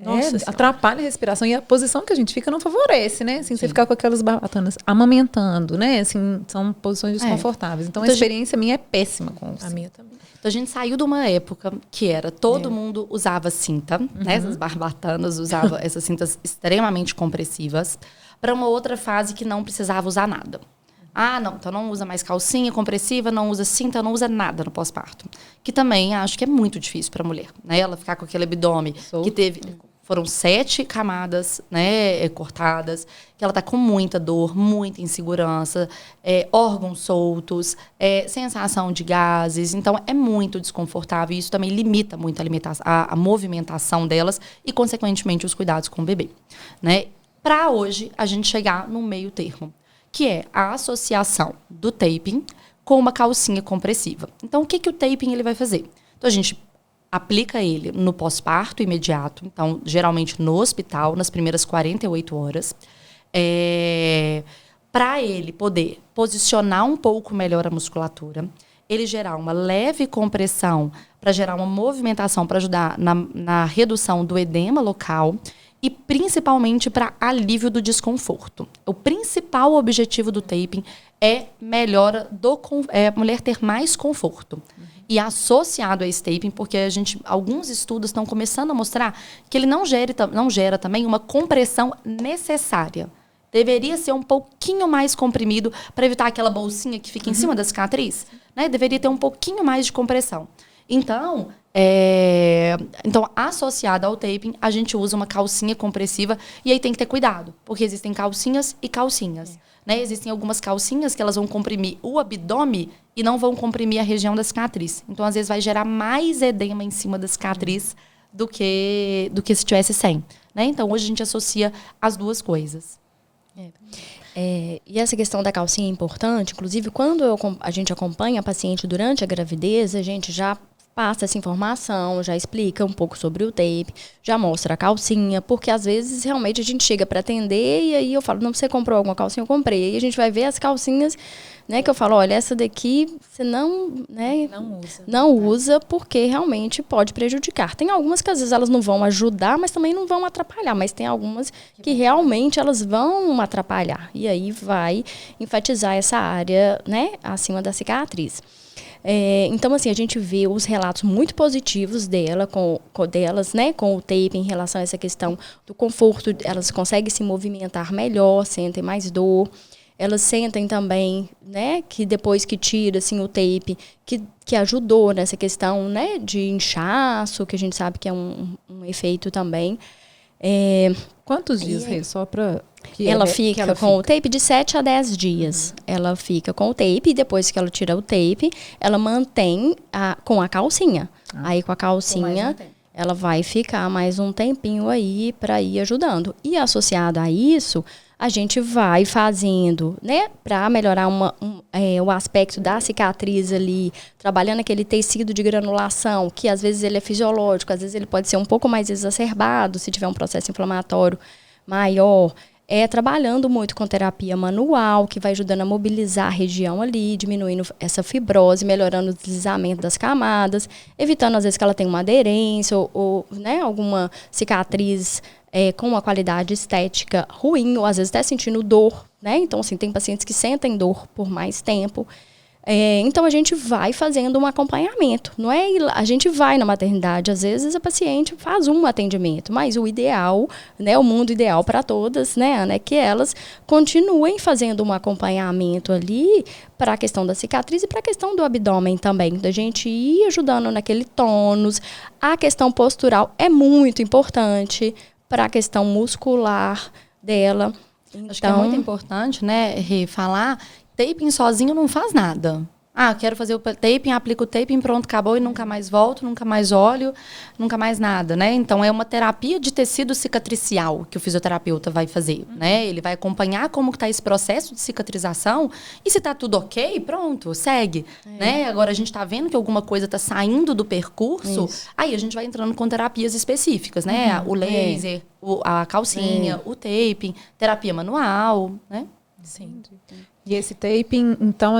Nossa, atrapalha a respiração e a posição que a gente fica não favorece, né? Assim, você ficar com aquelas barbatanas amamentando, né? Assim, são posições desconfortáveis. Então, a experiência minha é péssima com isso. A minha também. Então, a gente saiu de uma época que era todo mundo usava cinta, né? Essas barbatanas usava essas cintas extremamente compressivas, para uma outra fase que não precisava usar nada. Ah, não, então não usa mais calcinha compressiva, não usa cinta, não usa nada no pós-parto. Que também acho que é muito difícil para a mulher, né? Ela ficar com aquele abdômen que foram 7 camadas, né, cortadas, que ela tá com muita dor, muita insegurança, órgãos soltos, sensação de gases. Então, é muito desconfortável e isso também limita muito a movimentação delas e, consequentemente, os cuidados com o bebê, né? Para hoje, a gente chegar no meio termo, que é a associação do taping com uma calcinha compressiva. Então, o que o taping ele vai fazer? Então, a gente aplica ele no pós-parto imediato, então, geralmente no hospital, nas primeiras 48 horas, para ele poder posicionar um pouco melhor a musculatura, ele gerar uma leve compressão para gerar uma movimentação para ajudar na redução do edema local e principalmente para alívio do desconforto. O principal objetivo do taping é melhora a mulher ter mais conforto. E associado a esse taping, porque alguns estudos estão começando a mostrar que ele não gera também uma compressão necessária. Deveria ser um pouquinho mais comprimido para evitar aquela bolsinha que fica em cima da cicatriz, né? Deveria ter um pouquinho mais de compressão. Então, Então, associada ao taping, a gente usa uma calcinha compressiva e aí tem que ter cuidado, porque existem calcinhas e calcinhas. Né? Existem algumas calcinhas que elas vão comprimir o abdômen e não vão comprimir a região da cicatriz. Então, às vezes, vai gerar mais edema em cima da cicatriz do que se tivesse sem. Né? Então, hoje a gente associa as duas coisas. E essa questão da calcinha é importante. Inclusive, quando a gente acompanha a paciente durante a gravidez, a gente já passa essa informação, já explica um pouco sobre o tape, já mostra a calcinha, porque às vezes realmente a gente chega para atender e aí eu falo, não, você comprou alguma calcinha? Eu comprei. E a gente vai ver as calcinhas, né, que eu falo, olha, essa daqui você não usa porque realmente pode prejudicar. Tem algumas que às vezes elas não vão ajudar, mas também não vão atrapalhar, mas tem algumas que realmente elas vão atrapalhar. E aí vai enfatizar essa área, né, acima da cicatriz. Então, assim, a gente vê os relatos muito positivos delas, né, com o tape em relação a essa questão do conforto. Elas conseguem se movimentar melhor, sentem mais dor. Elas sentem também, né, que depois que tira, assim, o tape, que ajudou nessa questão, né, de inchaço, que a gente sabe que é um efeito também. Quantos dias, Rê? Só para... Ela fica com o tape de 7 a 10 dias. Ela fica com o tape e depois que ela tira o tape, ela mantém com a calcinha. Aí com a calcinha, ela vai ficar mais um tempinho aí para ir ajudando. E associado a isso, a gente vai fazendo, né, para melhorar o aspecto da cicatriz ali, trabalhando aquele tecido de granulação, que às vezes ele é fisiológico, às vezes ele pode ser um pouco mais exacerbado se tiver um processo inflamatório maior. Trabalhando muito com terapia manual, que vai ajudando a mobilizar a região ali, diminuindo essa fibrose, melhorando o deslizamento das camadas, evitando às vezes que ela tenha uma aderência ou né, alguma cicatriz com uma qualidade estética ruim, ou às vezes até sentindo dor, né? Então, assim, tem pacientes que sentem dor por mais tempo. Então, a gente vai fazendo um acompanhamento. Não é a gente vai na maternidade, às vezes a paciente faz um atendimento, mas o ideal, né, o mundo ideal para todas, né, Ana, é que elas continuem fazendo um acompanhamento ali para a questão da cicatriz e para a questão do abdômen também, da gente ir ajudando naquele tônus. A questão postural é muito importante para a questão muscular dela. Então, acho que é muito importante, né, Rê, falar... Taping sozinho não faz nada. Quero fazer o taping, aplico o taping, pronto, acabou e nunca mais volto, nunca mais olho, nunca mais nada, né? Então, é uma terapia de tecido cicatricial que o fisioterapeuta vai fazer, né? Ele vai acompanhar como está esse processo de cicatrização e se está tudo ok, pronto, segue, né? Agora, a gente está vendo que alguma coisa está saindo do percurso, aí a gente vai entrando com terapias específicas, né? O laser, a calcinha, o taping, terapia manual, né? Sim. E esse taping, então,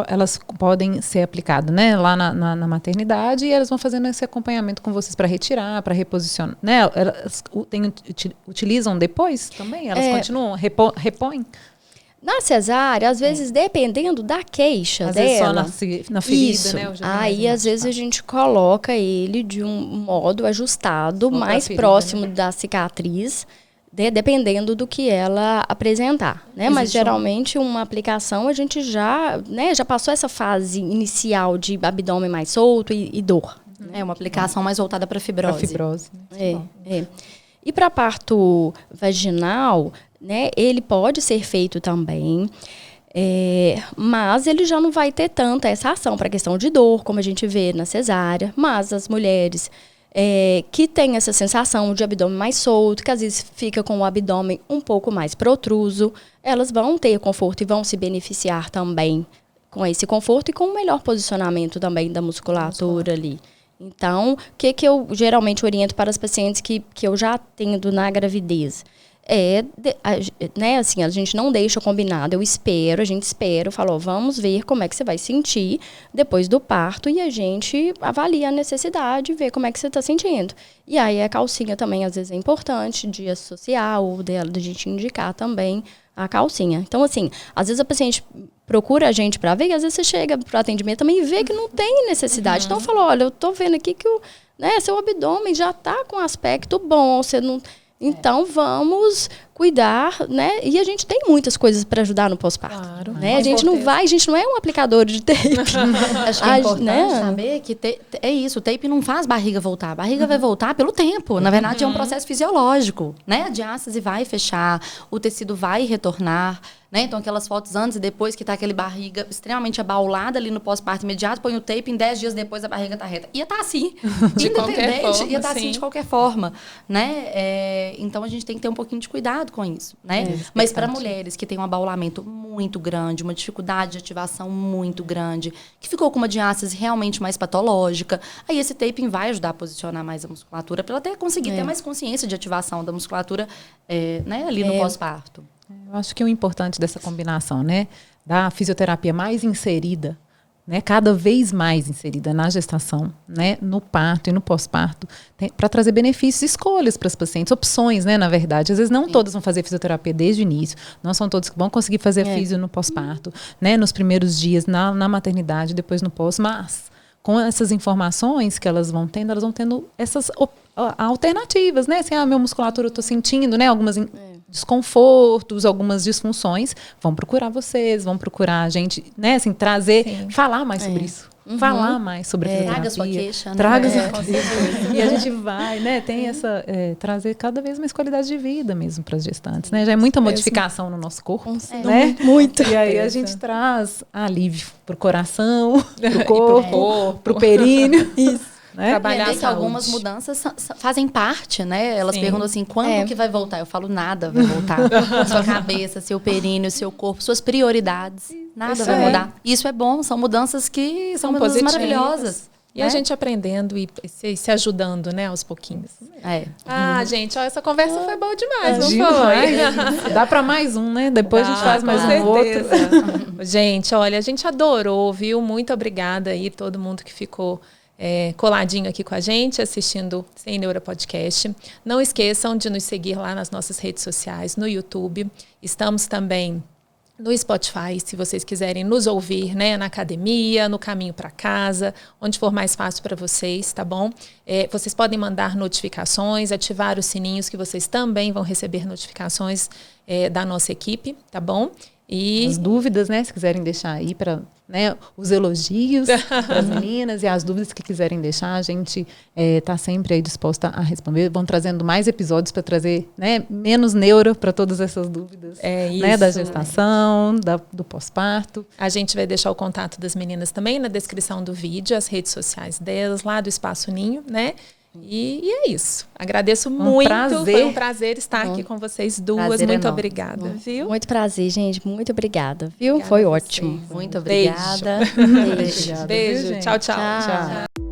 elas podem ser aplicadas, né, lá na maternidade e elas vão fazendo esse acompanhamento com vocês para retirar, para reposicionar, né? Elas utilizam depois também? Elas continuam, repõem? Na cesárea, às vezes, dependendo da queixa dela... Às vezes só na ferida, isso. né? Aí, às vezes, a gente coloca ele de um modo ajustado, mais ferida, próximo, né, da cicatriz, dependendo do que ela apresentar, né? Mas geralmente uma aplicação a gente já passou essa fase inicial de abdômen mais solto e dor. Uma aplicação mais voltada para fibrose. E para parto vaginal, né? Ele pode ser feito também. Mas ele já não vai ter tanta essa ação para a questão de dor, como a gente vê na cesárea. Mas as mulheres que tem essa sensação de abdômen mais solto, que às vezes fica com o abdômen um pouco mais protruso, elas vão ter conforto e vão se beneficiar também com esse conforto e com o melhor posicionamento também da musculatura ali. Então, o que eu geralmente oriento para as pacientes que eu já atendo na gravidez? Né, assim, a gente não deixa combinado, a gente espera, eu falo, vamos ver como é que você vai sentir depois do parto e a gente avalia a necessidade e vê como é que você está sentindo. E aí a calcinha também, às vezes, é importante de associar ou da gente indicar também a calcinha. Então, assim, às vezes a paciente procura a gente para ver e às vezes você chega para o atendimento também e vê que não tem necessidade. Então, eu falo, olha, eu tô vendo aqui que seu abdômen já está com aspecto bom, você não... Então, vamos cuidar, né? E a gente tem muitas coisas para ajudar no pós-parto. Claro. Né? A gente não é um aplicador de tape. Acho que é importante saber que é isso, o tape não faz barriga voltar. A barriga vai voltar pelo tempo. Na verdade, é um processo fisiológico, né? A diástase vai fechar, o tecido vai retornar, né? Então, aquelas fotos antes e depois que tá aquele barriga extremamente abaulada ali no pós-parto imediato, põe o tape, em 10 dias depois a barriga tá reta. Ia tá assim, independente, ia tá assim de qualquer forma, né? Então, a gente tem que ter um pouquinho de cuidado com isso, né? Mas para mulheres que têm um abaulamento muito grande, uma dificuldade de ativação muito grande, que ficou com uma diástase realmente mais patológica, aí esse taping vai ajudar a posicionar mais a musculatura para ela até conseguir ter mais consciência de ativação da musculatura né, ali no pós-parto. Eu acho que o importante dessa combinação, né, da fisioterapia mais inserida, né, cada vez mais inserida na gestação, né, no parto e no pós-parto, para trazer benefícios e escolhas para as pacientes, opções, né, na verdade. Às vezes não todas vão fazer fisioterapia desde o início, não são todos que vão conseguir fazer fisio no pós-parto, né, nos primeiros dias, na maternidade, depois no pós, mas com essas informações que elas vão tendo essas alternativas, né? Assim, minha musculatura eu tô sentindo, né? Algumas desconfortos, algumas disfunções. Vão procurar vocês, vão procurar a gente, né? Assim, trazer, falar mais sobre isso. Falar mais sobre a Traga sua queixa, né? Traga sua queixa. E a gente vai, né? Tem essa... trazer cada vez mais qualidade de vida mesmo para as gestantes, né? Já é muita modificação no nosso corpo, né? Muito. E aí a gente traz alívio pro coração, pro corpo, pro períneo. Isso. Né? Trabalhar que algumas mudanças fazem parte, né? Elas perguntam assim, quando que vai voltar? Eu falo, nada vai voltar. Sua cabeça, seu períneo, seu corpo, suas prioridades. Nada vai mudar. Isso é bom, são mudanças que são mudanças maravilhosas. E a gente aprendendo e se ajudando, né, aos pouquinhos. Gente, essa conversa foi boa demais, não foi? Dá para mais um, né? Depois a gente faz mais um outro. Gente, olha, a gente adorou, viu? Muito obrigada aí, todo mundo que ficou coladinho aqui com a gente, assistindo Sem Neura Podcast. Não esqueçam de nos seguir lá nas nossas redes sociais, no YouTube. Estamos também no Spotify, se vocês quiserem nos ouvir, né, na academia, no caminho para casa, onde for mais fácil para vocês, tá bom? Vocês podem mandar notificações, ativar os sininhos, que vocês também vão receber notificações da nossa equipe, tá bom? E as dúvidas, né, se quiserem deixar aí para, né, os elogios para as meninas e as dúvidas que quiserem deixar, a gente está sempre aí disposta a responder. Vão trazendo mais episódios para trazer, né, menos neura para todas essas dúvidas, né, da gestação, do pós-parto. A gente vai deixar o contato das meninas também na descrição do vídeo, as redes sociais delas, lá do Espaço Ninho, né? E é isso. Agradeço muito. Foi um prazer estar aqui com vocês duas. Prazer muito enorme. obrigada, viu? Muito prazer, gente. Muito obrigada, viu? Foi ótimo. Muito obrigada. Beijo. Beijo. Tchau, tchau. Tchau.